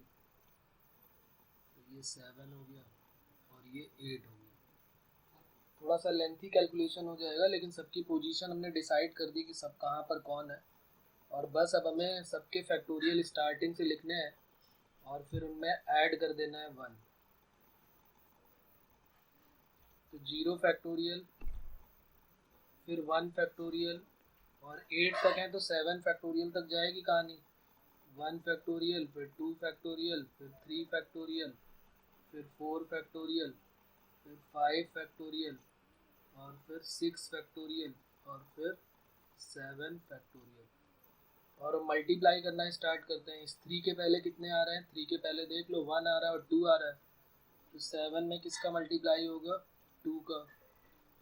तो ये 7 हो गया और ये 8 हो गया। थोड़ा सा लेंथी कैलकुलेशन हो जाएगा, लेकिन सबकी पोजीशन हमने डिसाइड कर दी कि सब कहाँ पर कौन है, और बस अब हमें सबके फैक्टोरियल स्टार्टिंग से लिखने हैं और फिर उनमें ऐड कर देना है 1। तो 0 फैक्टोरियल, फिर 1 फैक्टोरियल, और 8 तक है तो 7 फैक्टोरियल तक जाएगी कहानी। 1 फैक्टोरियल, फिर 2 फैक्टोरियल, फिर 3 फैक्टोरियल, फिर 4 फैक्टोरियल, फिर 5 फैक्टोरियल, और फिर 6 फैक्टोरियल, और फिर 7 फैक्टोरियल। और मल्टीप्लाई करना स्टार्ट करते हैं। इस 3 के पहले कितने आ रहे हैं, 3 के पहले देख लो 1 आ रहा है और 2 आ रहा है, तो 7 में किसका मल्टीप्लाई होगा, 2 का।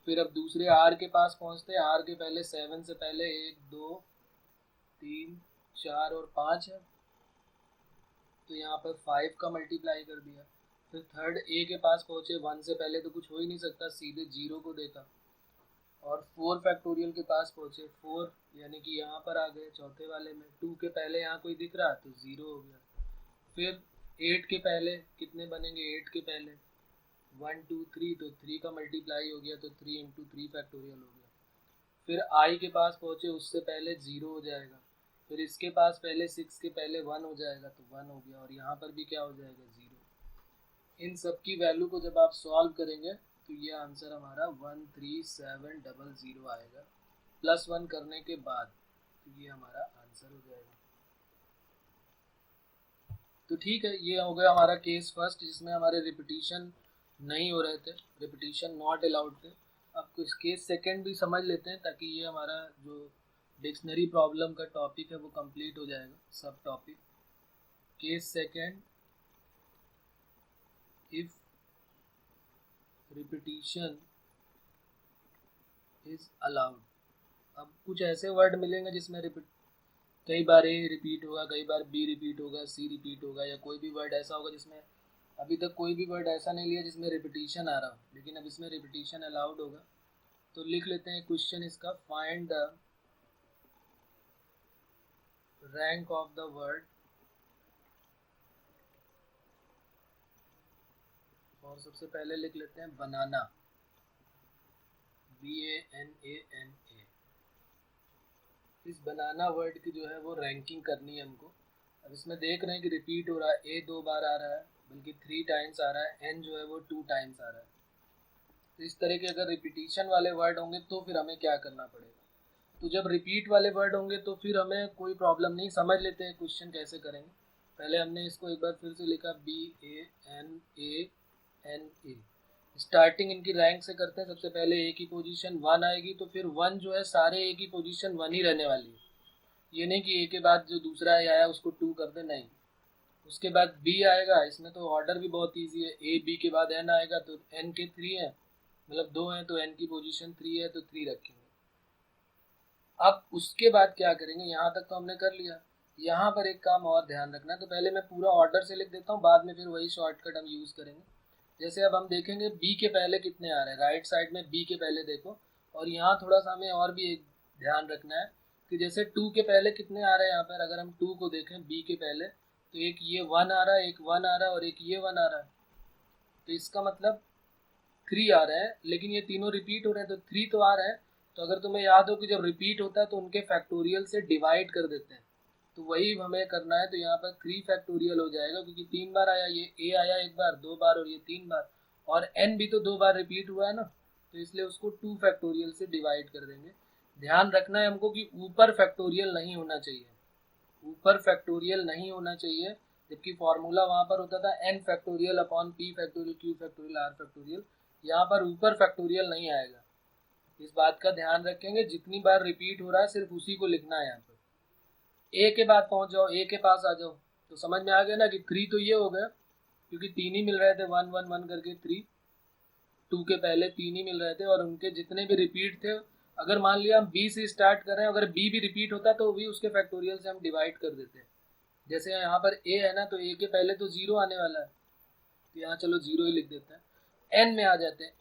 फिर अब दूसरे आर के पास पहुंचते हैं। आर के पहले 7 से पहले 1 2 3 4 और 5 है, तो यहाँ पर 5 का मल्टीप्लाई कर दिया। फिर थर्ड ए के पास पहुंचे, 1 से पहले तो कुछ हो ही नहीं सकता, सीधे 0 को देखा। और 4 फैक्टोरियल के पास पहुंचे, 4 यानी कि यहाँ पर आ गए चौथे वाले में। 2 के पहले यहाँ कोई दिख रहा तो 0 हो गया। फिर 8 के पहले कितने बनेंगे, 8 के पहले 1 2 3, तो 3 का मल्टीप्लाई हो गया, तो 3 इंटू 3 फैक्टोरियल हो गया। फिर आई के पास पहुंचे, उससे पहले 0 हो जाएगा। फिर इसके पास पहले 6 के पहले 1 हो जाएगा, तो 1 हो गया, और यहाँ पर भी क्या हो जाएगा, 0। इन सब की वैल्यू को जब आप सॉल्व करेंगे तो ये आंसर हमारा 13700 आएगा, प्लस 1 करने के बाद, तो ये हमारा आंसर हो जाएगा। तो ठीक है, ये हो गया हमारा केस फर्स्ट, जिसमें हमारे रिपीटिशन नहीं हो रहे थे, रिपीटिशन नॉट अलाउड थे। अब कुछ केस सेकंड भी समझ लेते हैं, ताकि ये हमारा जो डिक्शनरी प्रॉब्लम का टॉपिक है वो कंप्लीट हो जाएगा, सब topic. Case second, if repetition is allowed। अब कुछ ऐसे वर्ड मिलेंगे जिसमें कई बार ए रिपीट होगा, कई बार बी रिपीट होगा, सी रिपीट होगा, या कोई भी वर्ड ऐसा होगा जिसमें अभी तक कोई भी वर्ड ऐसा नहीं लिया जिसमें रिपीटिशन आ रहा हो, लेकिन अब इसमें रिपीटिशन अलाउड होगा। तो लिख लेते हैं क्वेश्चन इसका, find the rank of the word, और सबसे पहले लिख लेते हैं बनाना, BANANA। इस बनाना वर्ड की जो है वो रैंकिंग करनी है हमको। अब इसमें देख रहे हैं कि रिपीट हो रहा है, ए 2 बार आ रहा है, बल्कि 3 टाइम्स आ रहा है, एन जो है वो 2 टाइम्स आ रहा है। तो इस तरह के अगर रिपीटिशन वाले वर्ड होंगे तो फिर हमें क्या करना पड़ेगा। तो जब रिपीट वाले वर्ड होंगे तो फिर हमें कोई प्रॉब्लम नहीं। समझ लेते हैं क्वेश्चन कैसे करेंगे। पहले हमने इसको एक बार फिर से लिखा, BANANA। स्टार्टिंग इनकी रैंक से करते हैं। सबसे पहले ए की पोजीशन 1 आएगी, तो फिर 1 जो है सारे ए की पोजीशन 1 ही रहने वाली है। ये नहीं कि ए के बाद जो दूसरा ए आया उसको 2 कर दे, नहीं। उसके बाद बी आएगा, इसमें तो ऑर्डर भी बहुत ईजी है। ए बी के बाद एन आएगा, तो एन के 3 है, मतलब 2 हैं, तो एन की पोजीशन 3 है, तो 3 रखेंगे। अब उसके बाद क्या करेंगे, यहाँ तक तो हमने कर लिया। यहाँ पर एक काम और ध्यान रखना है, तो पहले मैं पूरा ऑर्डर से लिख देता हूँ, बाद में फिर वही शॉर्टकट हम यूज़ करेंगे। जैसे अब हम देखेंगे बी के पहले कितने आ रहे हैं, राइट साइड में बी के पहले देखो। और यहाँ थोड़ा सा हमें और भी एक ध्यान रखना है कि जैसे 2 के पहले कितने आ रहे हैं, यहाँ पर अगर हम 2 को देखें बी के पहले, तो एक ये 1 आ रहा है, एक 1 आ रहा है, और एक ये 1 आ रहा है। तो इसका मतलब 3 आ रहे हैं, लेकिन ये तीनों रिपीट हो रहे हैं, तो 3 तो आ रहे हैं। तो अगर तुम्हें याद हो कि जब रिपीट होता है तो उनके फैक्टोरियल से डिवाइड कर देते हैं, तो वही हमें करना है। तो यहाँ पर 3 फैक्टोरियल हो जाएगा, क्योंकि 3 बार आया, ये a आया एक बार, 2 बार और ये 3 बार, और n भी तो 2 बार रिपीट हुआ है ना, तो इसलिए उसको 2 फैक्टोरियल से डिवाइड कर देंगे। ध्यान रखना है हमको कि ऊपर फैक्टोरियल नहीं होना चाहिए, ऊपर फैक्टोरियल नहीं होना चाहिए, जबकि फॉर्मूला वहां पर होता था n factorial upon p factorial q factorial r factorial. यहाँ पर ऊपर फैक्टोरियल नहीं आएगा, इस बात का ध्यान रखेंगे। जितनी बार रिपीट हो रहा है सिर्फ उसी को लिखना है। यहाँ पर a के बाद पहुंच जाओ, a के पास आ जाओ, तो समझ में आ गया ना कि 3 तो ये हो गया, क्योंकि 3 ही मिल रहे थे, 1 1 1 करके 3, 2 के पहले 3 ही मिल रहे थे, और उनके जितने भी रिपीट थे, अगर मान लिया हम b से स्टार्ट कर रहे हैं, अगर b भी रिपीट होता तो भी उसके फैक्टोरियल से हम डिवाइड कर देते हैं। जैसे यहाँ पर a है ना, तो a के पहले तो 0 आने वाला है, तो यहाँ चलो 0 ही लिख देते हैं। n में आ जाते हैं,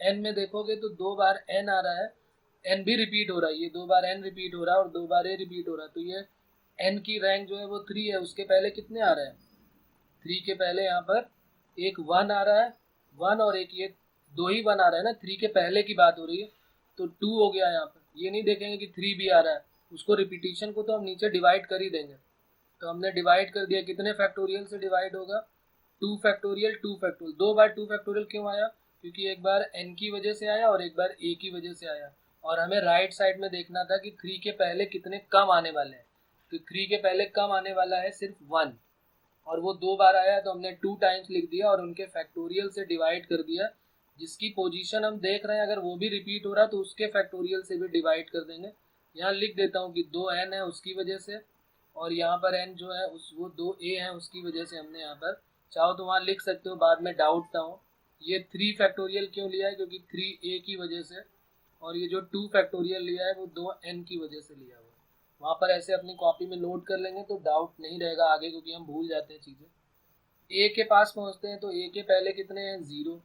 n में देखोगे तो 2 बार n आ रहा है, n भी रिपीट हो रहा है, ये 2 बार n रिपीट हो रहा है और 2 बार a रिपीट हो रहा है, तो ये n की रैंक जो है वो 3 है। उसके पहले कितने आ रहे हैं, 3 के पहले यहाँ पर एक 1 आ रहा है, 1 और एक ये 2 ही 1 आ रहा है ना, 3 के पहले की बात हो रही है, तो 2 हो गया यहाँ पर। ये नहीं देखेंगे कि 3 भी आ रहा है, उसको रिपीटिशन को तो हम नीचे डिवाइड कर ही देंगे। तो हमने डिवाइड कर दिया, कितने फैक्टोरियल से डिवाइड होगा, 2 फैक्टोरियल 2 फैक्टोरियल। 2 बार 2 फैक्टोरियल क्यों आया, क्योंकि एक बार n की वजह से आया और एक बार a की वजह से आया, और हमें राइट साइड में देखना था कि 3 के पहले कितने कम आने वाले हैं, तो 3 के पहले कम आने वाला है सिर्फ 1, और वो 2 बार आया, तो हमने 2 टाइम्स लिख दिया और उनके फैक्टोरियल से डिवाइड कर दिया। जिसकी पोजीशन हम देख रहे हैं अगर वो भी रिपीट हो रहा है तो उसके फैक्टोरियल से भी डिवाइड कर देंगे। यहाँ लिख देता हूँ कि 2n है उसकी वजह से, और यहाँ पर n जो है उस वो 2a है उसकी वजह से हमने यहाँ पर, चाहो तो वहाँ लिख सकते हो, बाद में डाउट ना हो। ये 3 फैक्टोरियल क्यों लिया है, क्योंकि 3a की वजह से, और ये जो 2 फैक्टोरियल लिया है वो 2n की वजह से लिया हुआ है। वहाँ पर ऐसे अपनी कॉपी में नोट कर लेंगे तो डाउट नहीं रहेगा आगे, क्योंकि हम भूल जाते हैं चीज़ें। a के पास पहुँचते हैं तो a के पहले कितने हैं, 0।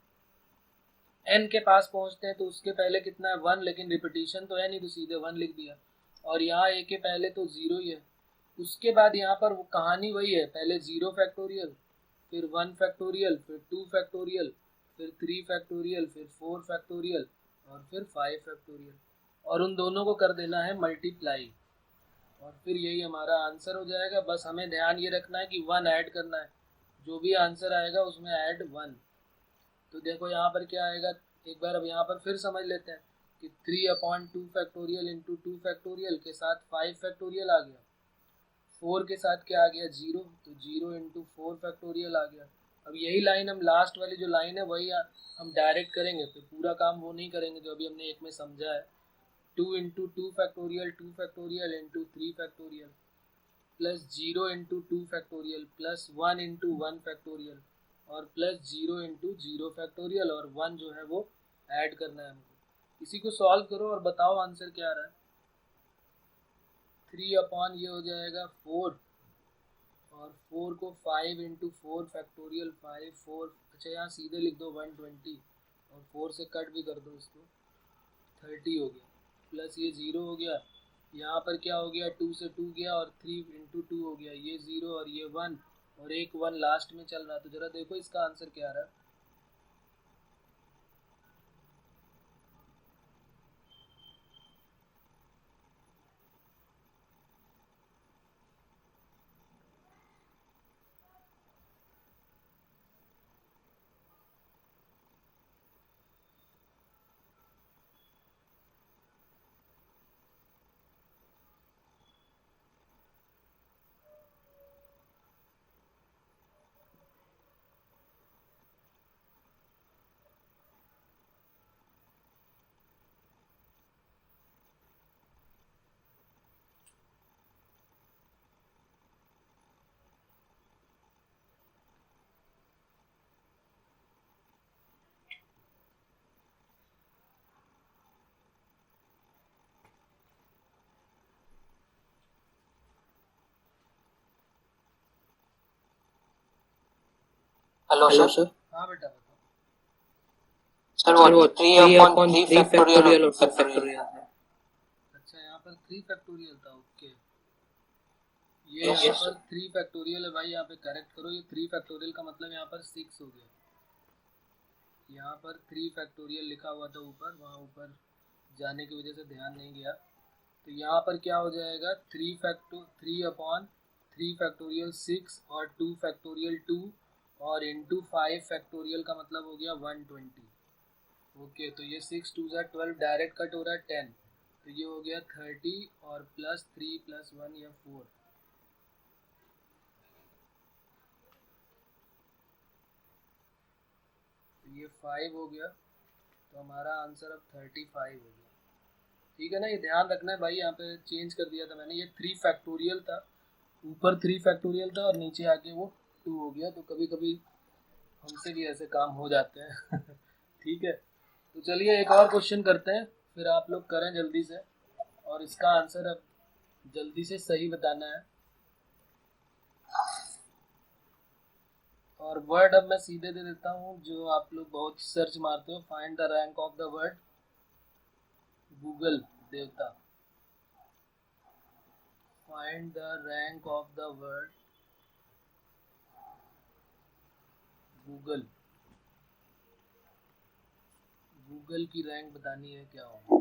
n के पास पहुँचते हैं तो उसके पहले कितना है, 1, लेकिन रिपीटिशन तो है नहीं तो सीधे 1 लिख दिया, और यहाँ a के पहले तो 0 ही है। उसके बाद यहाँ पर वो कहानी वही है, पहले 0 फैक्टोरियल, फिर 1 फैक्टोरियल, फिर 2 फैक्टोरियल, फिर 3 फैक्टोरियल, फिर 4 फैक्टोरियल, और फिर 5 फैक्टोरियल, और उन दोनों को कर देना है मल्टीप्लाई, और फिर यही हमारा आंसर हो जाएगा। बस हमें ध्यान ये रखना है कि 1 ऐड करना है, जो भी आंसर आएगा उसमें ऐड 1। तो देखो यहाँ पर क्या आएगा, एक बार अब यहाँ पर फिर समझ लेते हैं कि 3/2 फैक्टोरियल इंटू 2 फैक्टोरियल के साथ 5 फैक्टोरियल आ गया, 4 के साथ क्या आ गया, 0, तो 0 इंटू 4 फैक्टोरियल आ गया। अब यही लाइन हम लास्ट वाली जो लाइन है वही हम डायरेक्ट करेंगे, तो पूरा काम वो नहीं करेंगे जो अभी हमने एक में समझा है। 2 into 2 factorial 2 factorial into 3 factorial plus 0 into 2 factorial plus 1 into 1 factorial और प्लस 0 इंटू 0 फैक्टोरियल, और 1 जो है वो ऐड करना है हमको। इसी को सॉल्व करो और बताओ आंसर क्या आ रहा है। 3 अपॉन ये हो जाएगा 4, और 4 को 5 इंटू 4 फैक्टोरियल 5 4, अच्छा यहाँ सीधे लिख दो 120, और 4 से कट भी कर दो इसको, 30 हो गया, प्लस ये 0 हो गया, यहाँ पर क्या हो गया, 2 से 2 गया और 3 इंटू 2 हो गया, ये 0 और ये 1, और एक 1 लास्ट में चल रहा है। तो जरा देखो इसका आंसर क्या आ रहा है। Hello sir. हाँ बेटा बताओ। सर वो 3/3 फैक्टोरियल और 2 फैक्टोरियल है। अच्छा यहाँ पर 3 फैक्टोरियल था, ओके। ये यहाँ पर 3 फैक्टोरियल है भाई, यहाँ पे करेक्ट करो, ये 3 फैक्टोरियल का मतलब यहाँ पर 6 हो गया। यहाँ पर 3 फैक्टोरियल लिखा हुआ था ऊपर, वहाँ ऊपर जाने की वजह से ध्यान नहीं गया, तो यहाँ पर क्या हो जाएगा, 3/3 और 2/2 और इंटू 5 का मतलब हो गया 120। ओके, तो ये 6 2 12 डायरेक्ट कट हो रहा है 10, तो ये हो गया 30 और प्लस 3 प्लस 1 या 4, तो ये 5 हो गया, तो हमारा आंसर अब 35 हो गया। ठीक है ना, ये ध्यान रखना है भाई, यहाँ पे चेंज कर दिया था मैंने, ये 3 था, ऊपर 3 था और नीचे आके वो 2 हो गया, तो कभी कभी हमसे भी ऐसे काम हो जाते हैं। ठीक है, तो चलिए एक और क्वेश्चन करते हैं, फिर आप लोग करें जल्दी से, और इसका आंसर अब जल्दी से सही बताना है। और वर्ड अब मैं सीधे दे देता हूँ, जो आप लोग बहुत सर्च मारते हो, find the rank of the word Google देवता, find the rank of the word Google, Google की रैंक बतानी है क्या होगा।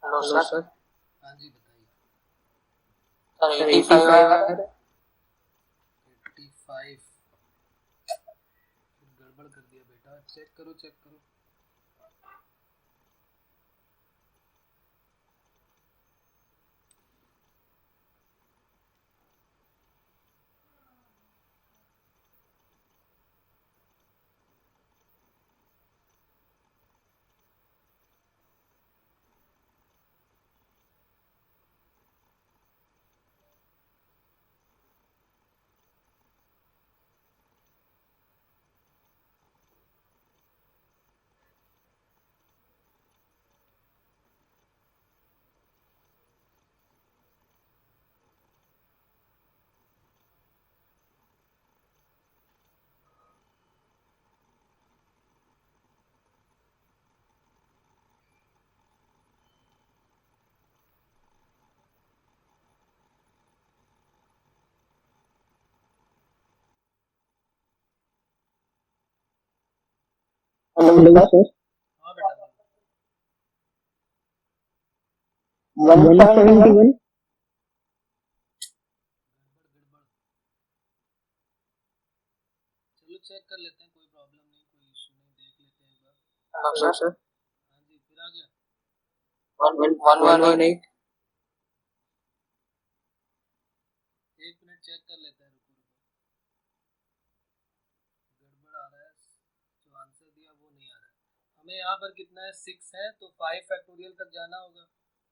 Hello sir. हाँ जी बताइए। सर 85 आ रहा है। 85 गड़बड़ कर दिया बेटा, चेक करो चेक करो। Hello sir. 171. गड़बड़ चलो चेक कर लेते हैं, कोई प्रॉब्लम नहीं, कोई इशू नहीं, देख लेते हैं एक बार। Hello sir. हाँ जी, फिर आ गया 118. एक मिनट चेक कर लेते हैं, रुको रुको, गड़बड़ आ रहा है, जो आंसर दिया वो नहीं आ रहा है। हमें यहाँ पर कितना है, 6 है, तो 5 फैक्टोरियल तक जाना होगा।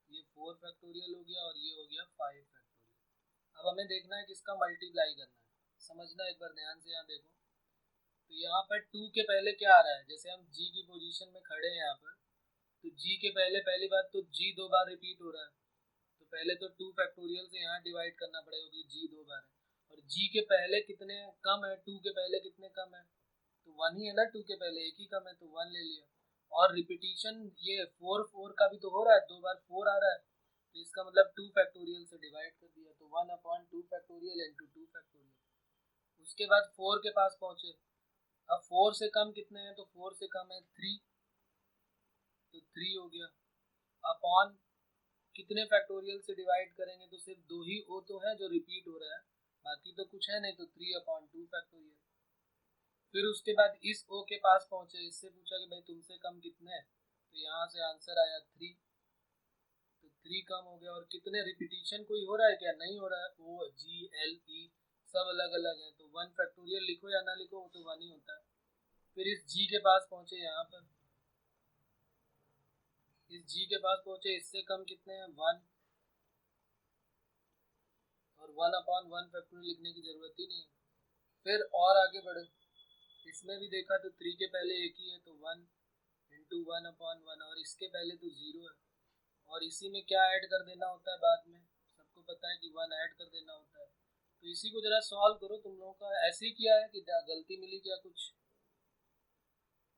ये 4 फैक्टोरियल हो गया और ये हो गया 5 फैक्टोरियल। अब हमें देखना है किसका मल्टीप्लाई करना है, समझना एक बार ध्यान से, यहाँ देखो। तो यहाँ पर 2 के पहले क्या आ रहा है, जैसे हम जी की पोजीशन में खड़े हैं यहाँ पर, तो जी के पहले पहली बात तो जी 2 बार रिपीट हो रहा है, तो पहले तो 2 फैक्टोरियल से यहाँ डिवाइड करना पड़ेगा क्योंकि जी 2 बार है। और जी के पहले कितने कम है, 2 के पहले कितने कम है, तो 1 ही है ना, 2 के पहले एक ही कम है तो 1 ले लिया। और रिपीटिशन ये 4 का भी तो हो रहा है, 2 बार 4 आ रहा है, तो इसका मतलब 2 फैक्टोरियल से डिवाइड कर दिया, तो 1/2 फैक्टोरियल इंटू 2 फैक्टोरियल। उसके बाद 4 के पास पहुंचे, अब 4 से कम कितने हैं, तो 4 से कम है 3, तो 3 हो गया। अपॉन कितने फैक्टोरियल से डिवाइड करेंगे, तो सिर्फ 2 ही ओ तो है जो रिपीट हो रहा है, बाकी तो कुछ है नहीं, तो 3/2 फैक्टोरियल। फिर उसके बाद इस ओ के पास पहुंचे, इससे पूछा कि भाई तुमसे कम कितने हैं, तो यहाँ से आंसर आया 3, तो 3 कम हो गया। और कितने रिपीटिशन कोई हो रहा है क्या, नहीं हो रहा है, ओ जी एल ई सब अलग अलग है, तो 1 फैक्टोरियल लिखो या ना लिखो वो तो 1 ही होता है। फिर इस जी के पास पहुंचे, यहाँ पर इस जी के पास पहुंचे, इससे कम कितने हैं 1, और 1/1 फैक्टोरियल लिखने की जरूरत ही नहीं है। फिर और आगे बढ़े, इसमें भी देखा तो 3 के पहले एक ही है, तो 1 इंटू 1/1, और इसके पहले तो 0 है, और इसी में क्या ऐड कर देना होता है बाद में, सबको पता है कि 1 ऐड कर देना होता है। तो इसी को जरा सॉल्व करो, तुम लोगों का ऐसे ही किया है कि गलती मिली क्या कुछ,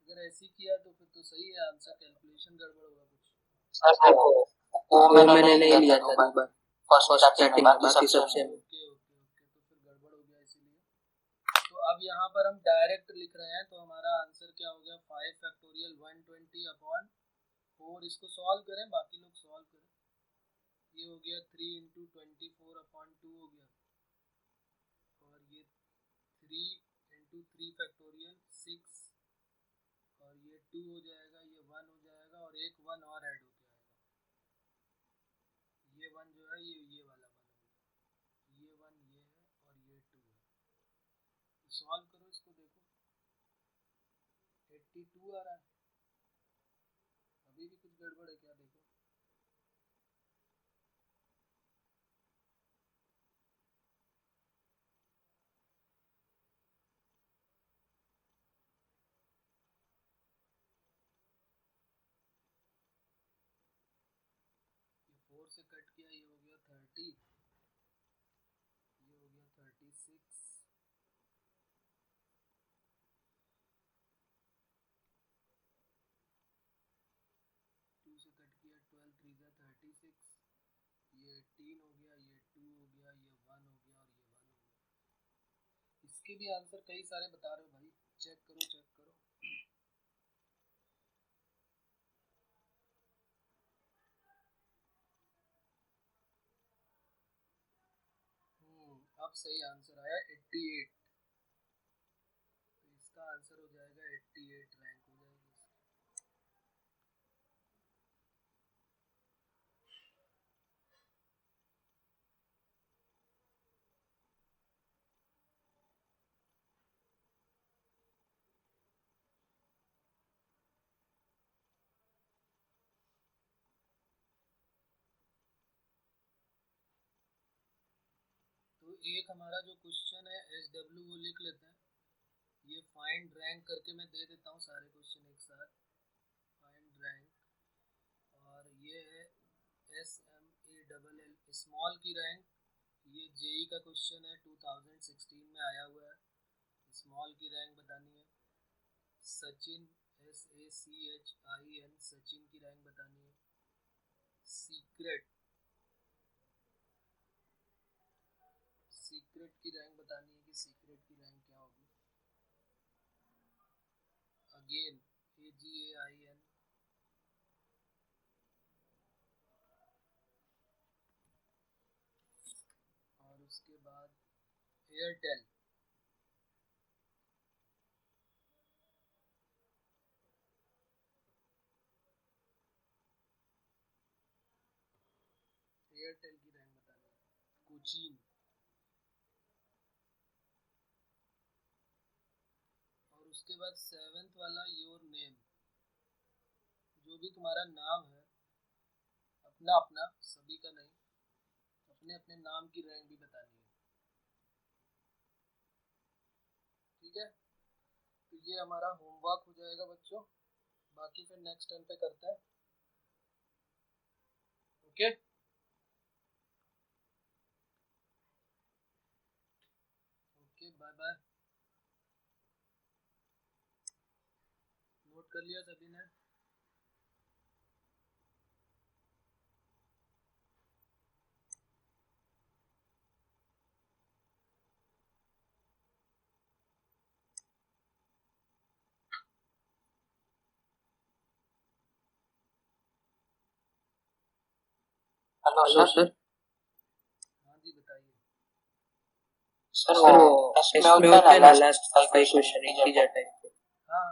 अगर ऐसे ही किया तो फिर तो सही है आंसर, कैलकुलेशन गड़बड़ होगा कुछ। सर वो मैंने नहीं लिया था एक बार फर्स्ट स्टार्टिंग में, बाकी सबसे ओके ओके ओके, तो फिर गड़बड़ हो गया इसीलिए। तो अब यहाँ पर हम डायरेक्ट लिख रहे हैं, तो हमारा आंसर क्या हो गया, 5 फैक्टोरियल 120/4। इसको सॉल्व करें, बाकी लोग सॉल्व करें। ये हो गया 3 इंटू 24/2 हो गया, और ये 3 इंटू 3 फैक्टोरियल 6, और ये 2 हो जाएगा, ये 1 हो जाएगा, और एक 1 और ऐड हो जाएगा, ये 1 जो है ये वाला 1 हो गया, ये 1 ये है, और ये 2 है। तो सॉल्व करो इसको, देखो 82 आ रहा है, अभी भी कुछ गड़बड़ है क्या, देखो। ये 4 से कट किया, ये हो गया 30, ये हो गया 36, 2 से कट किया 12 3 जा 36, ये 18 हो गया, ये 2 हो गया, ये 1 हो गया, और ये 1 हो गया। इसके भी आंसर कई सारे बता रहे हो भाई, चेक करो चेक करो। अब सही आंसर आया 88, तो इसका आंसर हो जाएगा 88, रैंक हो जाएगी। तो एक हमारा जो क्वेश्चन है SW वो लिख लेते हैं, ये फाइंड रैंक करके मैं दे देता हूँ सारे क्वेश्चन एक साथ, फाइंड रैंक, और ये है SMALL स्मॉल की रैंक, ये जेई का क्वेश्चन है 2016 में आया हुआ है, स्मॉल की रैंक बतानी है। सचिन SACHIN सचिन की रैंक बतानी है। सीक्रेट सीक्रेट की रैंक बतानी है कि सीक्रेट की रैंक क्या होगी। अगेन AGAIN एयरटेल, एयरटेल की रैंक बतानी है। कोचीन, और उसके बाद 7th वाला योर नेम, जो भी तुम्हारा नाम है, अपना अपना, सभी का नहीं, अपने अपने नाम की रैंक भी बतानी है। ठीक है, तो ये हमारा होमवर्क हो जाएगा बच्चों, बाकी फिर नेक्स्ट टाइम पे करते हैं। Okay, okay, bye bye. Note कर लिया सभी ने? Hello sir. हाँ जी, बताइए। सर वो टेस्ट में होता है ना लास्ट 5 क्वेश्चन इंटीजर टाइप के। हाँ,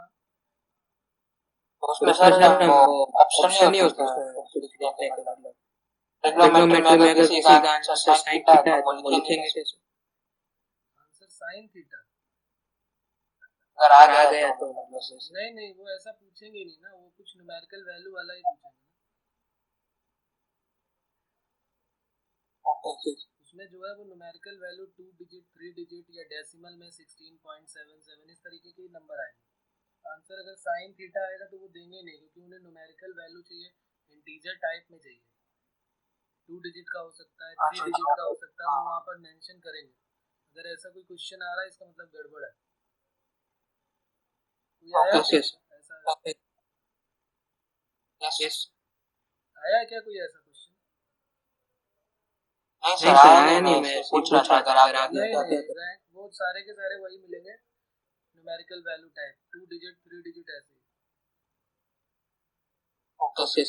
उसमें सर वो ऑप्शन नहीं होता कुछ लिखने के मतलब ट्रिग्नोमेट्री में अगर किसी का आंसर साइन थीटा है तो वो लिखेंगे कैसे? आंसर साइन थीटा अगर आ गया तो मतलब नहीं नहीं, वो ऐसा पूछेंगे नहीं ना, वो कुछ न्यूमेरिकल वैल्यू वाला ही पूछेंगे। ओके। उसमें जो है वो न्यूमेरिकल वैल्यू 2 डिजिट, 3 डिजिट या डेसिमल में 16.77 इस तरीके के नंबर आएंगे। आंसर अगर साइन थीटा आएगा तो वो देंगे नहीं, क्योंकि उन्हें न्यूमेरिकल वैल्यू चाहिए, इंटीजर टाइप में चाहिए। 2 डिजिट का हो सकता है, 3 डिजिट का हो सकता है, वो वहाँ पर मेंशन करेंगे। अगर ऐसा कोई क्वेश्चन आ रहा है इसका मतलब गड़बड़ है। कोई आया ऐसा? यस आया क्या कोई ऐसा क्वेश्चन? नहीं सर आया नहीं, मैं पूछ रहा था अगर आ गया नहीं तो नहीं, रैंक वो सारे के सारे वही मिलेंगे, numerical value type, 2 digit 3 digit ऐसे। ओके।